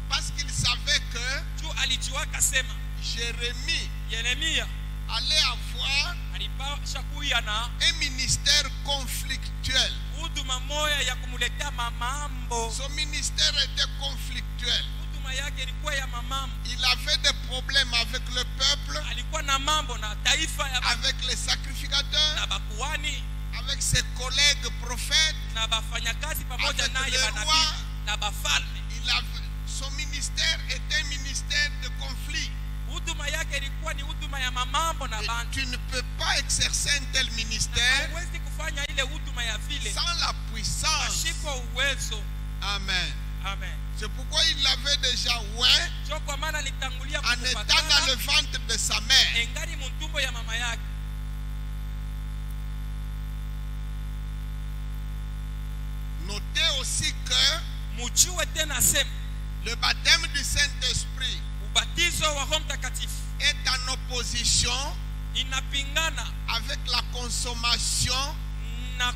Parce qu'il savait que Tu alijua kasema Jérémie Yeremia allait avoir alipasha kuya na un ministère conflictuel. huduma moya ya kumuletea mamambo. Son ministère était conflictuel. Huduma yake ilikuwa ya mamambo. Il avait des problèmes avec le peuple, Alikuwa na mambo na taifa ya avec les sacrificateurs, na bakuani avec ses collègues prophètes. na bafanyakazi pamoja Avec naye le banabii roi. na bafalme. Son ministère était un ministère de conflit. Huduma yake ilikuwa ni huduma ya mamambo na Et bantu. tu ne peux pas exercer un tel ministère Hauwezi kufanya ile huduma ya vile sans la puissance. pasipo uwezo. Amen. Amen. C'est pourquoi il l'avait déjà oint Ndio kwa maana alitangulia en étant dans le kumupakana ventre de sa mère. engari mtumbo ya mama yake. Notez aussi que Mujue tena sema le baptême du Saint-Esprit ubatizo wa Roho Mtakatifu est en opposition inapingana avec la consommation na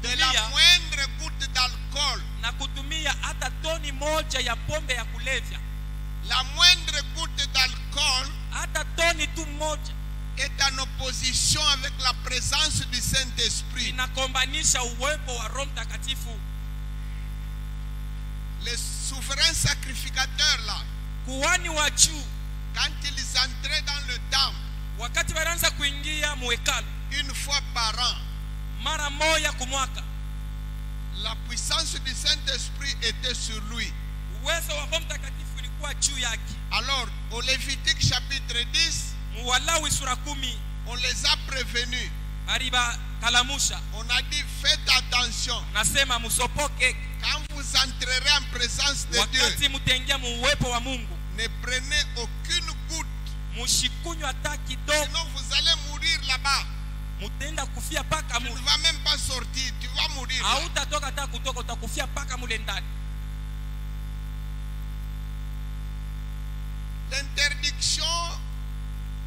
de la kutumia moindre goutte d'alcool. na kutumia hata toni moja ya pombe ya kulevya. La moindre goutte d'alcool Hata toni tu moja est en opposition avec la présence du Saint-Esprit. inakombanisha uwepo wa Roho Mtakatifu. Les souverains sacrificateurs là, Kuhani wa juu quand ils entraient dans le temple wakati wanaanza kuingia muhekalu une fois par an, mara moja kumwaka, la puissance du Saint-Esprit était sur lui. uwezo wa Roho Mtakatifu ulikuwa juu yake. Alors, au Lévitique chapitre 10, Walawi sura 10 on les a prévenus. bariba kalamusha On a dit, faites attention. nasema musopoke Quand vous entrerez en présence de Dieu, wakati mutaingia mu uwepo wa Mungu, ne prenez aucune goutte. mushikunywa hata kidogo, Sinon, vous allez mourir là-bas. mutaenda kufia paka Tu ne mule. vas même pas sortir. Tu vas mourir là. Hautatoka hata kutoka, utakufia paka mule ndani. L'interdiction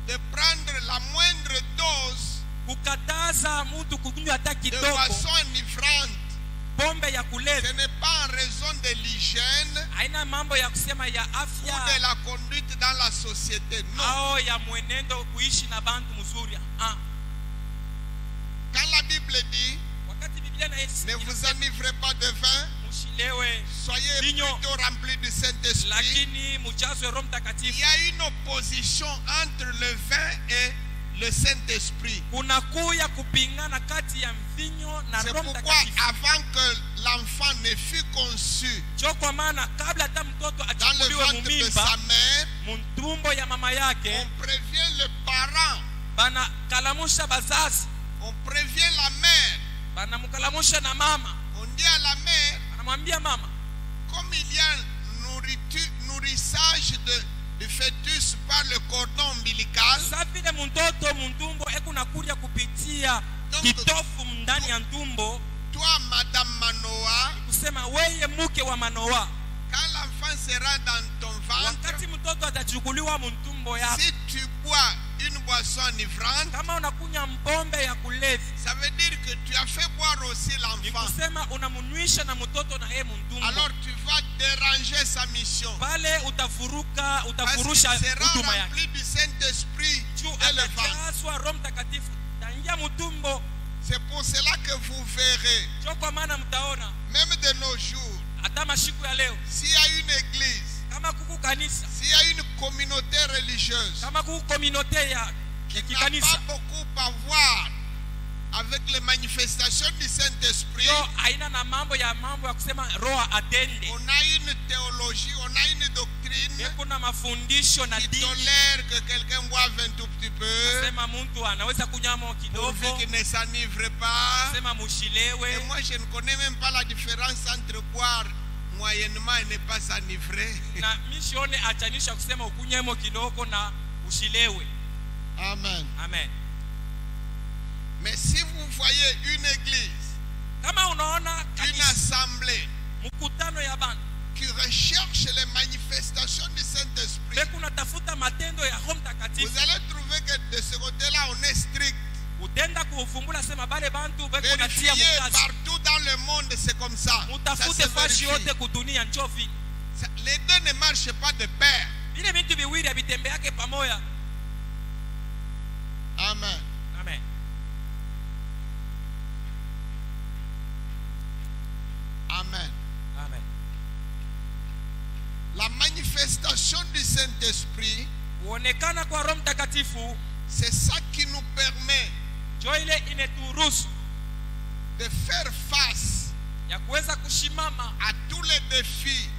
de prendre la moindre dose Kukataza mtu kukunywa hata de kidogo boisson enivrante, pombe ya ce kulevya n'est pas en raison de l'hygiène haina mambo ya kusema ya ou de afya la conduite dans la société. Non. au ya mwenendo kuishi na bantu mzuri. Quand la Bible dit, Wakati Biblia ne vous enivrez pas de vin, mushilewe soyez Vigno. plutôt remplis du Saint-Esprit. lakini mujazwe Roho Il Mtakatifu. y a une opposition entre le vin et le Saint-Esprit. Kuna kuya kupingana kati ya mvinyo na C'est Roho pourquoi Mtakatifu. avant que l'enfant ne fût conçu Ndio kwa maana kabla hata mtoto dans le achukuliwe ventre de sa mumimba mère, mtumbo ya mama yake, on prévient le parent, bana kalamusha bazazi, on prévient la mère. bana mukalamusha na mama, On dit à la mère, anamwambia mama, comme il y a nourrissage de fœtus par le cordon ombilical, sa vile mtoto mtumbo ekuna kuja kupitia Donc, kitofu ndani ya ntumbo, toi, Madame Manoa, kusema weye mke wa Manoa, quand l'enfant sera dans ton ventre, wakati mtoto atachukuliwa mtumbo yako, si tu bois une boisson enivrante, kama unakunya mpombe ya kulevi, ça veut dire que tu as fait boire aussi ni l'enfant. kusema unamunwisha na mtoto na yeye mndumbo. Alors tu vas déranger sa mission. Pale Parce utafurusha qu'il sera huduma yake. rempli du Saint-Esprit Juu et le ventre. atajazwa Roho Mtakatifu taingia mtumbo. C'est pour cela que vous verrez, Ndio kwa maana mtaona même de nos jours, hata mashiku ya leo, s'il y a une église, kama kuku kanisa, s'il y a une communauté religieuse kama kuku communauté ya qui n'a kikanisa, pas beaucoup à voir avec les manifestations du Saint-Esprit, yo haina na mambo ya kusema roho atende. on a une théologie, on a une doctrine Kuna mafundisho na qui dini tolère que quelqu'un boive un tout petit peu, sema mtu anaweza kunywa kidogo, pourvu qu'il ne s'enivre pas. sema mushilewe. Et moi, je ne connais même pas la différence entre boire moyennement et ne pas s'enivrer. Na misione achanisha kusema ukunyemo kidogo na ushilewe. Amen. Amen. Mais si vous voyez une église, Kama unaona une kanisa, assemblée mkutano ya bantu, qui recherche les manifestations du Saint-Esprit, beku natafuta matendo ya Roho Mtakatifu, vous allez trouver que de ce côté-là, on est strict. utenda kuvumbula sema bale bantu beku Vérifiez natia mkazi. partout dans le monde, c'est comme ça. Ça Mutafute se fashi vérifie. yote kudunia njoo vile. Les deux ne marchent pas de pair. Vile vitu viwili havitembeake pamoja. Amen. Amen. Amen. Amen. La manifestation du Saint-Esprit, Kuonekana kwa Roho Mtakatifu c'est ça qui nous permet njoo ile ineturuhusu de faire face ya kuweza kushimama à tous les défis,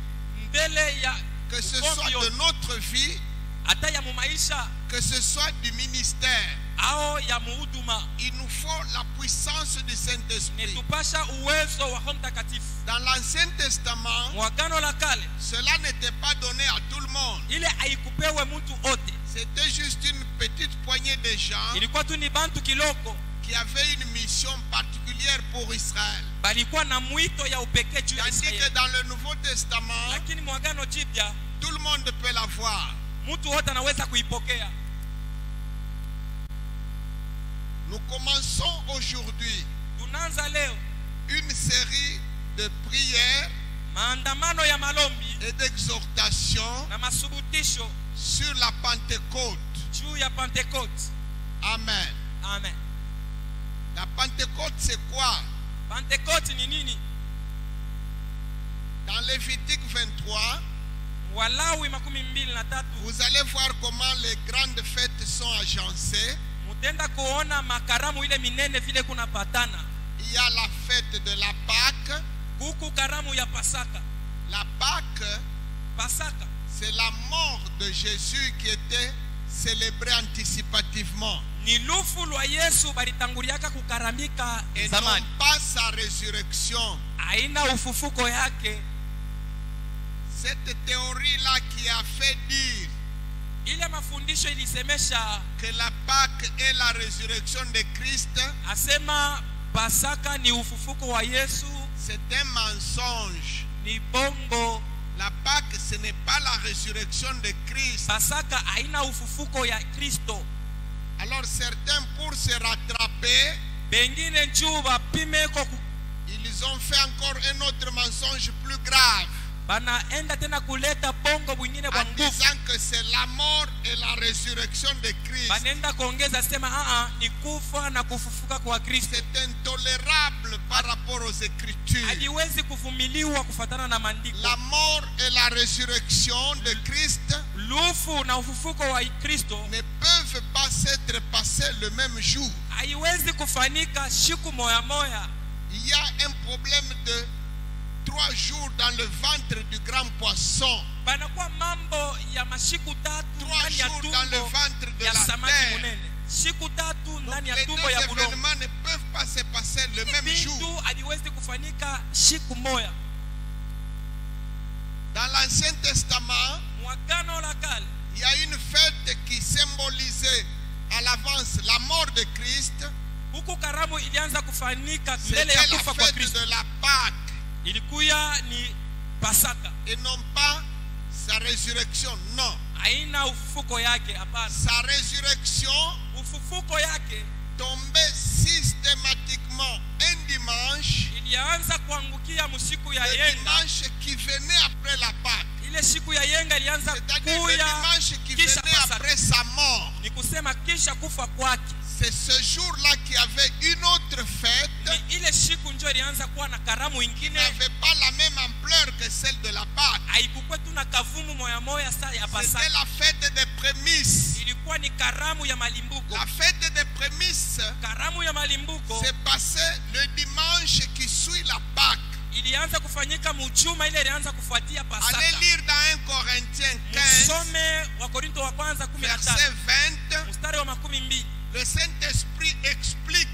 mbele ya que ce ugomvi soit de yote, notre vie, hata ya mumaisha que ce soit du ministère. ao ya muhuduma. Il nous faut la puissance du Saint-Esprit. Netupasha uwezo wa Roho Mtakatifu. Dans l'Ancien Testament, Mwagano la kale cela n'était pas donné à tout le monde. ile haikupewe mtu ote, C'était juste une petite poignée de gens ilikuwa tu ni bantu kiloko qui avaient une mission particulière pour Israël. balikuwa na mwito ya upekee juu ya Tandis que Israeli. dans le Nouveau Testament, Lakini mwagano jipya tout le monde peut l'avoir. mtu wote anaweza kuipokea. Nous commençons aujourd'hui Tunaanza leo une série de prières maandamano ya malombi et d'exhortations na masubutisho sur la Pentecôte. juu ya Pentecote. Amen. Amen. La Pentecôte, c'est quoi? Pentecote ni nini? Dans Lévitique 23, Walawi 23, vous allez voir comment les grandes fêtes sont agencées. mutenda kuona makaramu ile minene vile kuna patana. Il y a la fête de la Pâque. Kuku karamu ya Pasaka. La Pâque, Pasaka c'est la mort de Jésus qui était célébrée anticipativement. ni lufu lwa Yesu balitanguliaka kukaramika Et non zamani. pas sa résurrection. Haina ufufuko yake. Cette théorie-là qui a fait dire Ile mafundisho ilisemesha que la Pâque est la résurrection de Christ, asema Pasaka ni ufufuko wa Yesu, c'est un mensonge. ni bongo. La Pâque, ce n'est pas la résurrection de Christ. Pasaka haina ufufuko ya Kristo. Alors certains, pour se rattraper, Bengine nchuba pimeko ils ont fait encore un autre mensonge plus grave, banaenda tena kuleta bongo bwingine en bwa nguvu. disant que c'est la mort et la résurrection de Christ. Banaenda kuongeza sema ni kufa na kufufuka kwa Kristo. C'est intolérable par rapport aux Écritures. Haliwezi kuvumiliwa kufatana na maandiko. La mort et la résurrection de Christ Lufu na ufufuko wa Kristo ne peuvent pas s'être passés le même jour. haiwezi kufanika siku moya moya. Il y a un problème de 3 jours dans le ventre du grand poisson. Banakuwa mambo ya mashiku tatu 3 ndani ya jours dans le tumbo ventre de ya la samaki terre. munene. Siku tatu Donc ndani ya les deux tumbo ya bulongo. événements ne peuvent pas se passer le même jour. Bintu haliwezi kufanika siku moya. Dans l'Ancien Testament, Mwagano la kale il y a une fête qui symbolisait à l'avance la mort de Christ. huku karamu ilianza kufanika mbele C'était ya la kufa kwa fête Kristo. de la Pâque Ilikuya ni Pasaka. et non pas sa résurrection. Non. haina ufufuko yake. Hapana, Sa résurrection ufufuko yake tombait systématiquement un dimanche, ilianza kuangukia msiku ya le yenga. dimanche qui venait après la Pâque. Ile siku ya yenga ilianza C'est-à-dire le kuya dimanche qui kisha venait Pasaka. après sa mort. Ni kusema kisha kufa kwake. C'est ce jour-là qui avait une autre fête Ni ile siku ndio ilianza kuwa na karamu qui ingine, n'avait pas la même ampleur que celle de la Pâque. haikuwa tu na kavumu moya moya saa ya C'était Pasaka. la fête des prémices. Ilikuwa ni karamu ya malimbuko. La fête des prémices Karamu ya malimbuko s'est passée le dimanche qui suit la Pâque. ilianza kufanyika mujuma ile ilianza kufuatia Allez Pasaka. lire dans 1 Corinthiens 15, Musome wa Korinto wa kwanza 15 verset 20. mstari wa 12. Le Saint-Esprit explique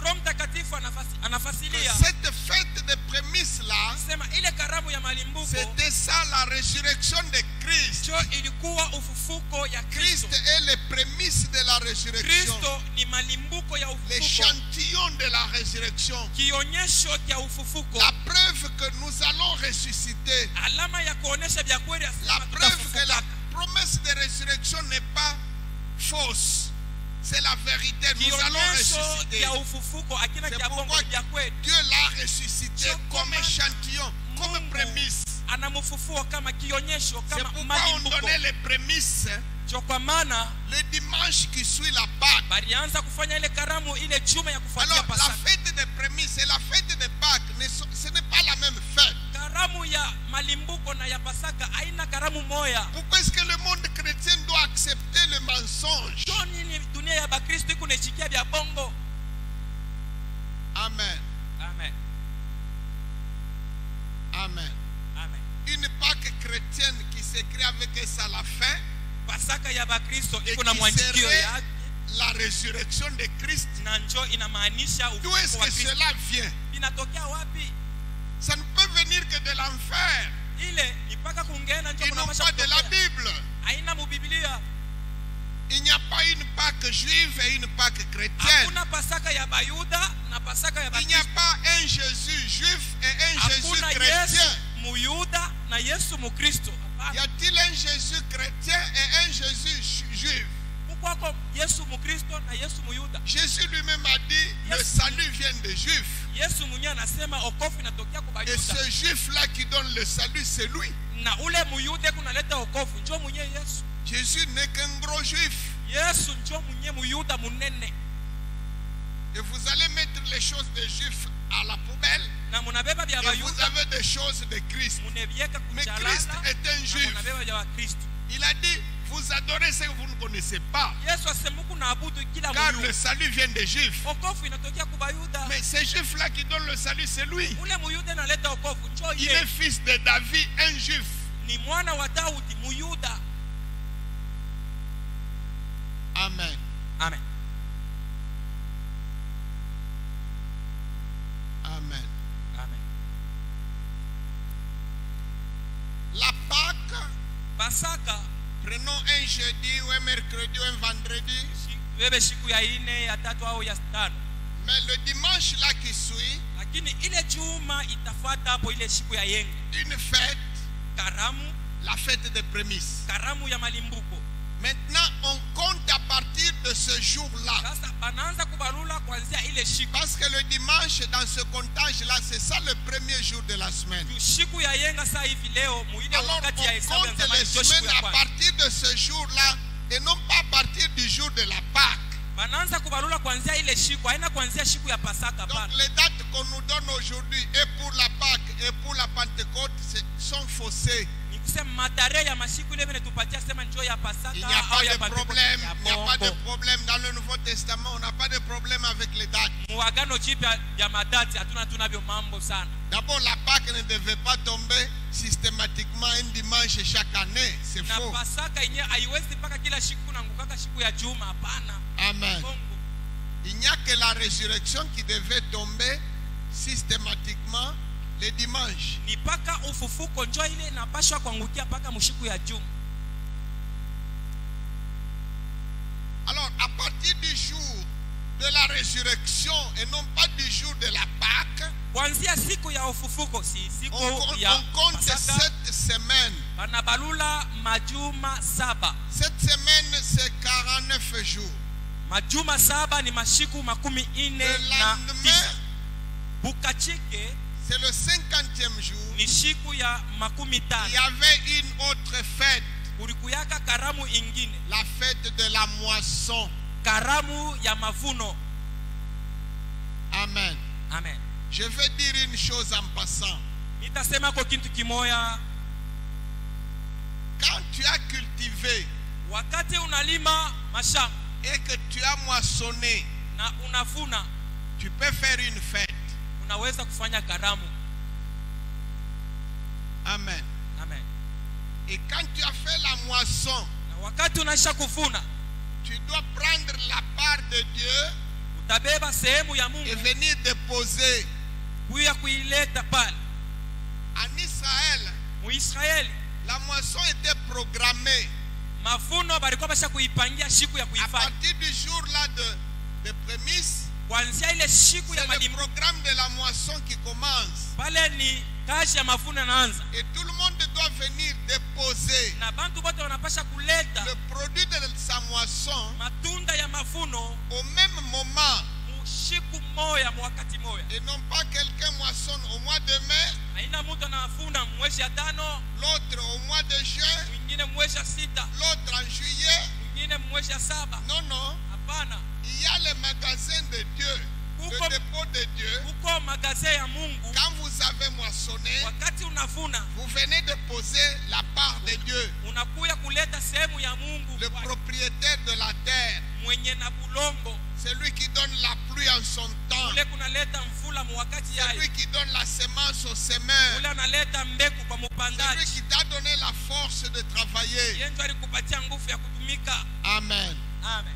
Roho Mtakatifu que anafasilia cette fête des prémices-là, sema ile karamu ya malimbuko c'était ça la résurrection de Christ. ndio ilikuwa ufufuko ya Christ Kristo. est les prémices de la résurrection, Kristo ni malimbuko ya ufufuko, l'échantillon de la résurrection, kionyesho cha ufufuko, la preuve que nous allons ressusciter, alama ya kuonesha vya kweli la asema preuve que la tutafufuka. promesse de résurrection n'est pas fausse, c'est la vérité, nous allons Kionyesho ressusciter. cha ufufuko akina C'est cha bongo pourquoi vya kweli. Dieu l'a ressuscité Sio comme kama échantillon, comme Mungu prémisse. anamfufua kama kionyesho, C'est kama pourquoi on malimbuko. donnait les prémices Ndio kwa maana le dimanche qui suit la Pâque. balianza kufanya ile karamu ile juma ya kufuatia Alors, la Pasaka. fête des prémices et la fête de Pâques, ce n'est pas la même fête. Karamu ya malimbuko na ya Pasaka haina karamu moya. Pourquoi est-ce que le monde chrétien doit accepter le mensonge? Ndio nini dunia ya Bakristo iko nachikia vya bongo? Amen. Amen. Amen. Amen. Une Pâque chrétienne qui s'écrit avec ça à la fin Pasaka ya Bakristo et iko na qui mwanjikio serait yake la résurrection de Christ. na njoo inamaanisha D'où est-ce ufufuko wa que Kristo. cela vient? Inatokea wapi? Ça ne peut venir que de l'enfer Ile ipaka kungeena njoo et non kunapasha pas de la kutokea. Bible. Haina mubiblia. Il n'y a pas une Pâque juive et une Pâque chrétienne. Hakuna Pasaka ya Bayuda na Pasaka ya Il n'y a Bakristo. pas un Jésus juif et un Jésus Hakuna Yesu chrétien. Muyuda na Yesu Mukristo. Y Hapana. a-t-il un Jésus chrétien et un Jésus juif? Kukwako Yesu Mukristo na Yesu Muyuda. Jésus lui-même a dit le Yes. salut vient des Juifs. Yesu mwenyewe anasema okofu inatokea kwa Et Bayuda. ce juif-là qui donne le salut, c'est lui. Na ule Muyuda kunaleta okofu njoo mwenyewe Yesu. Jésus n'est qu'un gros juif. Yesu njoo mwenyewe Muyuda munene. Et vous allez mettre les choses des juifs à la poubelle. Na munabeba vya Et vous Bayuda avez des choses de Christ. munevieka Mais kuchalala. Christ est un Na juif. munabeba vya Kristo. Il a dit, vous adorez ce que vous ne connaissez pas. Yesu asemuku na abudu kila Car le Muyuda. salut vient des juifs. Okofu inatokea kwa Bayuda. Mais ces juifs-là qui donnent le salut, c'est lui. Ule Muyuda analeta okofu njoo Il yeye. est fils de David, un juif. Ni mwana wa Daudi Muyuda. Amen. Amen. Amen. Amen. La Pâque, Pasaka prenons un jeudi ou un mercredi ou un vendredi, bebe siku ya ine ya tatu au ya tano, mais le dimanche là qui suit, lakini ile juma itafuata hapo ile siku ya yenga, une fête, karamu, la fête des prémices. karamu ya malimbuko. Maintenant, on compte à partir de ce jour-là. Sasa banaanza kubalula kuanzia ile siku. Parce que le dimanche, dans ce comptage-là, c'est ça le premier jour de la semaine. Tu siku ya yenga saa hivi leo muile Alors, wakati ya on hesabu ya compte zamani les ndio siku semaines ya à kwanza. partir de ce jour-là et non pas à partir du jour de la Pâque. Banaanza kubalula kuanzia ile siku, haina kuanzia siku ya Pasaka Donc, hapana. les dates qu'on nous donne aujourd'hui, et pour la Pâque et pour la Pentecôte, sont faussées. Ni kusema matarehe ya masiku ile vile tupatia sema njoo ya Pasaka Il n'y a au pas ya de Pentecoste. problème, Ya il n'y a pas de bongo. problème dans le Nouveau Testament, on n'a pas de problème avec les dates. Muagano jipya ya madati hatuna tunavyo mambo sana. D'abord, la Pâque ne devait pas tomber systématiquement un dimanche chaque année, c'est Na faux. Pasaka yenyewe haiwezi mpaka kila siku nangukaka siku ya juma hapana. Amen. Bongo. Il n'y a que la résurrection qui devait tomber systématiquement le dimanche. Ni paka ufufuko njoo ile inapashwa kuangukia paka mshiku ya juma. Alors, à partir du jour de la résurrection et non pas du jour de la Pâque, Kuanzia siku ya ufufuko si siku on ya compte Pasaka. 7 semaines. banabalula majuma saba. Cette semaine, c'est 49 jours. Majuma saba ni mashiku makumi ine Le na lendemain, tisa. Bukachike c'est le 50e jour. ni shiku ya makumi Il y tano. avait une autre fête, Kulikuyaka karamu ingine, la fête de la moisson. karamu ya mavuno. Amen. Amen. Je vais dire une chose en passant. Nitasema kwa kintu kimoya. Quand tu as cultivé Wakati unalima mashamba et que tu as moissonné, na unavuna, tu peux faire une fête. unaweza kufanya karamu. Amen. Amen. Et quand tu as fait la moisson, Na wakati unaisha kuvuna, tu dois prendre la part de Dieu utabeba sehemu ya et Mungu venir déposer. kuya kuileta pale. En Israël, Muisraeli la moisson était programmée. mavuno balikuwa basha kuipangia siku ya À kuifanya. partir du jour là de prémisse, Kuanzia ile siku ya c'est le malimbuko programme de la moisson qui commence. pale ni kazi ya mavuno yanaanza. Et tout le monde doit venir déposer Na bantu bote wanapasha kuleta le produit de sa moisson matunda ya mavuno au même moment. mushiku moya mwakati moya. Et non pas quelqu'un moissonne au mois de mai, Haina mtu anavuna mwezi ya tano, l'autre au mois de juin, mwingine mwezi ya sita, l'autre en juillet. mwingine mwezi ya saba. Non, non. Hapana. Il y a le magasin de Dieu, le dépôt de Dieu. Uko magaze ya Mungu. Quand vous avez moissonné, Wakati unavuna, vous venez déposer la part de Dieu, unakuya kuleta sehemu ya Mungu. le propriétaire de la terre. Mwenye na bulongo. C'est lui qui donne la pluie en son temps. Ule kunaleta mvula mwakati C'est yayo. lui qui donne la semence au semeur. Ule analeta mbegu kwa C'est lui mupangaji. qui t'a donné la force de travailler. Yeye ndo alikupatia nguvu ya kutumika. Amen. Amen.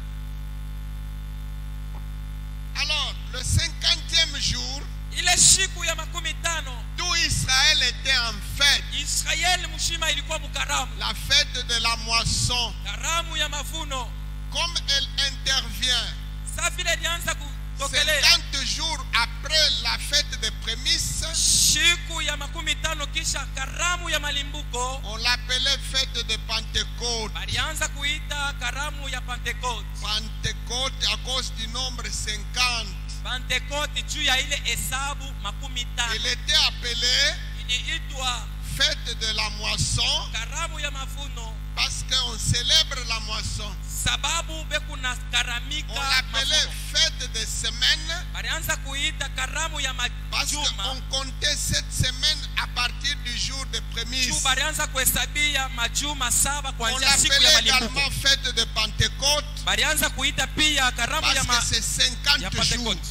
Alors, le 50e jour, Ile siku ya makumi tano, tout Israël était en fête. Israeli mshima ilikuwa mukaramu. La fête de la moisson. Karamu ya mavuno. Comme elle intervient Sa vile ilianza kutokelea 50 jours après la fête des prémices, siku ya makumi tano kisha karamu ya malimbuko, on l'appelait fête de Pentecôte. balianza kuita karamu ya Pentecote. Pentecôte à cause du nombre 50. Pentecote juu ya ile hesabu makumi tano. Elle était appelée Iliitwa fête de la moisson karamu ya mavuno parce qu'on célèbre la moisson. sababu bekuna karamika On l'appelait mavuno. fête des semaines Balianza kuita karamu ya parce majuma qu'on comptait cette semaine à partir du jour des juu prémices. balianza kuhesabia majuma saba On kuanzia siku ya l'appelait malimbuko. également fête de Pentecôte Balianza kuita pia karamu ya, parce que c'est 50 ya jours. Pentecote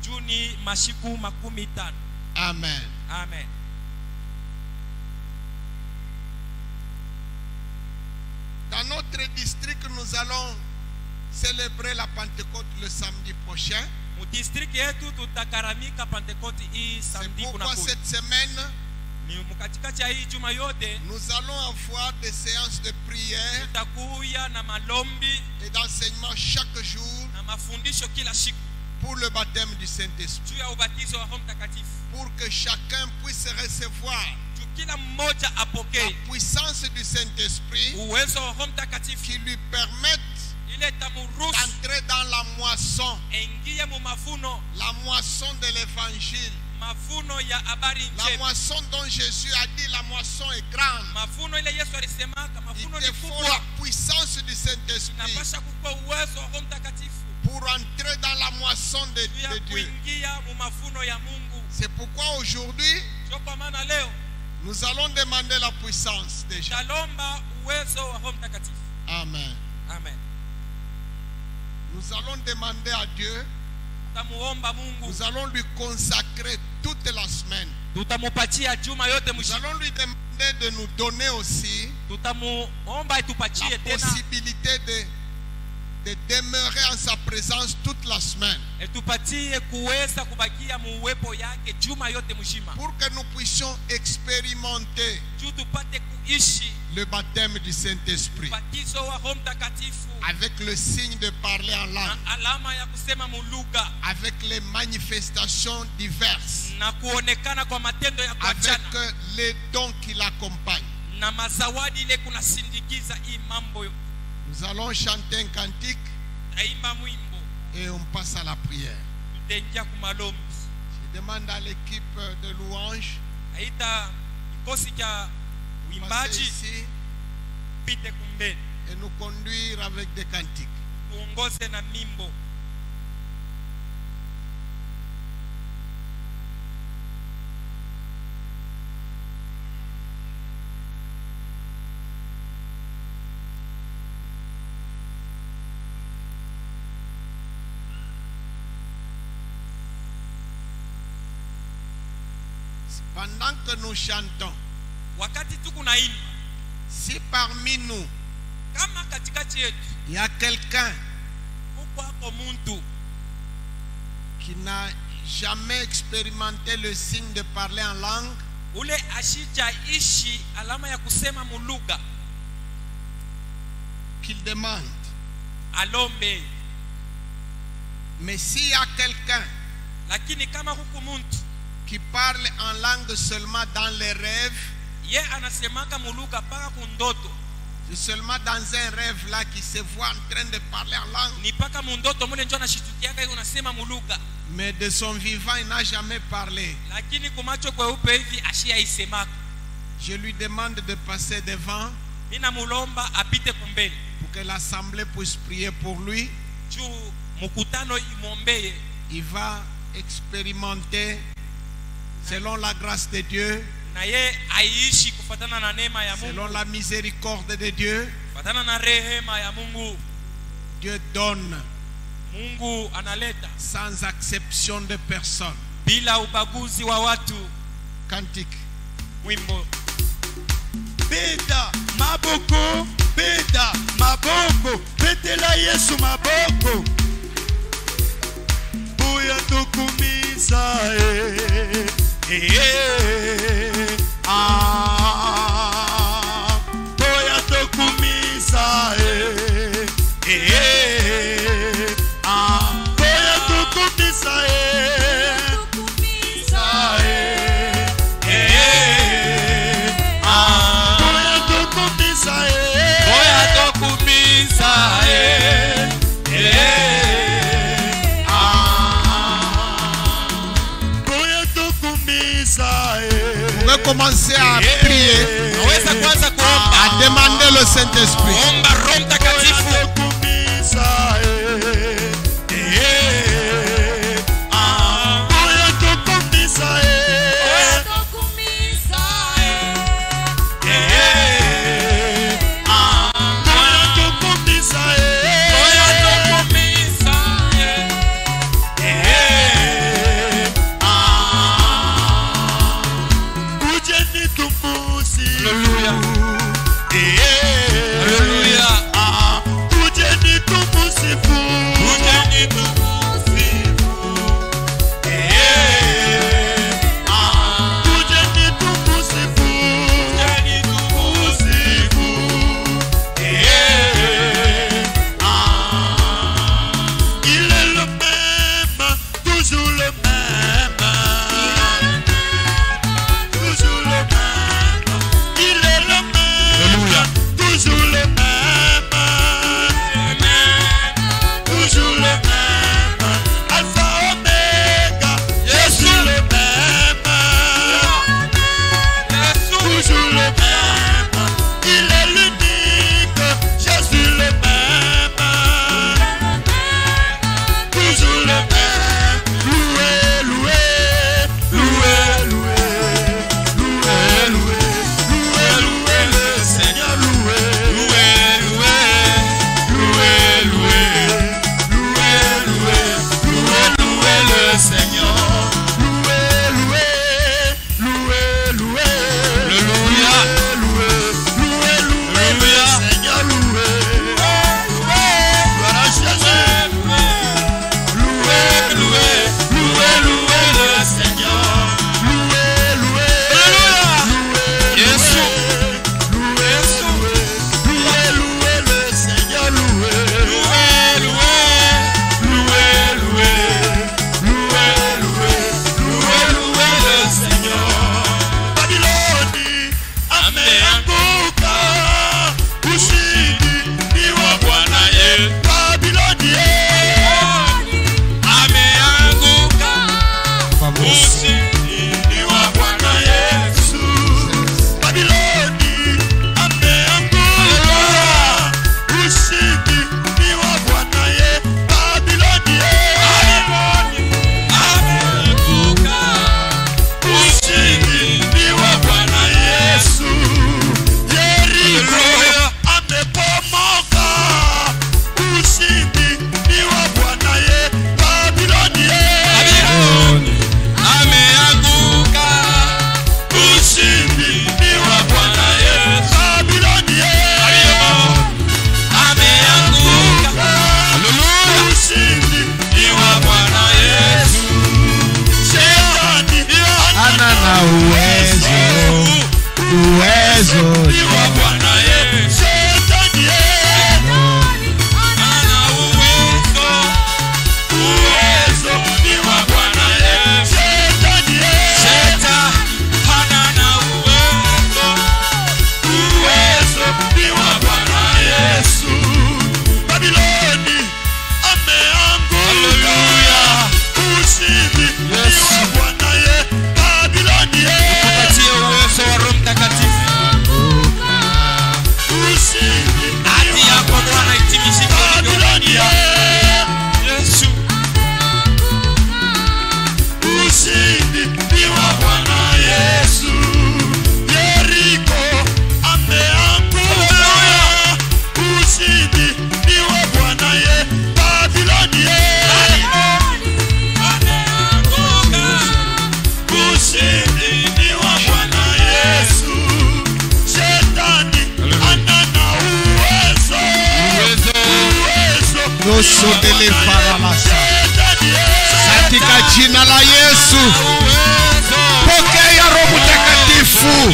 juu ni mashiku makumi tano. Amen. Amen. Dans notre district, nous allons célébrer la Pentecôte le samedi prochain. Mu district yetu tutakaramika Pentecote hii C'est samedi kuna pourquoi kuna. cette semaine, Ni mkatikati ya hii juma yote nous allons avoir des séances de prière tutakuya na malombi et d'enseignement chaque jour na mafundisho kila siku pour le baptême du Saint-Esprit. juu ya ubatizo wa Roho Mtakatifu. Pour que chacun puisse recevoir Juu kila mmoja la apokee puissance du Saint-Esprit uwezo wa Roho Mtakatifu qui lui permette ile tamuruhusu d'entrer dans la moisson, aingie mu mavuno, la moisson de l'évangile. mavuno ya habari La njema, moisson dont Jésus a dit la moisson est grande. mavuno ile Yesu alisemaka Il mavuno ni te faut kubwa. la puissance du Saint-Esprit Napasha kukuwa uwezo wa Roho Mtakatifu pour entrer dans la moisson de juu ya Dieu. kuingia mu mavuno ya Mungu. C'est pourquoi aujourd'hui, Ndio kwa maana leo nous allons demander la puissance déjà. talomba uwezo wa Roho Mtakatifu. Amen. Amen. Nous allons demander à Dieu, Tutamuomba Mungu, nous allons lui consacrer toute la semaine. tutamupatia juma yote Nous mshika. allons lui demander de nous donner aussi Tutamuomba la itupatie tena possibilité de demeurer en sa présence toute la semaine. etupatie kuweza kubakia muwepo yake juma yote mshima, Pour que nous puissions expérimenter juu tupate kuishi le baptême du Saint-Esprit ubatizo wa Roho Mtakatifu avec le signe de parler en na langue, alama ya kusema mulugha avec les manifestations diverses, na kuonekana kwa matendo ya avec kuachana les dons qui l'accompagnent. na mazawadi ile kunasindikiza hii mambo. Nous allons chanter un cantique Taimba mwimbo et on passe à la prière. tutaingia kumalombi. Je demande à l'équipe de louange Aita kikosi cha de passer uimbaji ici pite kumbele et nous conduire avec des cantiques. tuongoze na mimbo. Pendant que nous chantons, Wakati tuko naimba, si parmi nous kama katikati yetu il y a quelqu'un uko muntu qui n'a jamais expérimenté le signe de parler en langue, ule ashija ishi alama ya kusema muluga, qu'il demande. alombe. Mais s'il y a quelqu'un Lakini kama huku muntu qui parle en langue seulement dans les rêves, ye anasemaka muluga paka kundoto, c'est seulement dans un rêve là qui se voit en train de parler en langue, ni paka mundoto mule njo anashitukiaka hiyo unasema muluga, mais de son vivant il n'a jamais parlé. lakini kumacho kweupe hivi ashia isemaka. Je lui demande de passer devant Mina mulomba apite kumbele pour que l'assemblée puisse prier pour lui. juu mukutano imombeye. Il va expérimenter selon la grâce de Dieu, Na ye aishi kufatana na neema ya selon Mungu, la miséricorde de Dieu. kufatana na rehema ya Mungu. Dieu donne Mungu analeta sans acception de personne. bila ubaguzi wa watu. Cantique. Wimbo Beta maboko, beta maboko, betela Yesu maboko. Buya tukumisa buya tukumisa buya tukumisa Vous pouvez commencer à prier, naweza kwanza kuomba, à demander le Saint-Esprit. omba Roho Mtakatifu. Hallelujah. Rosodele faramasa. Katika jina la Yesu. Pokea Roho Mtakatifu.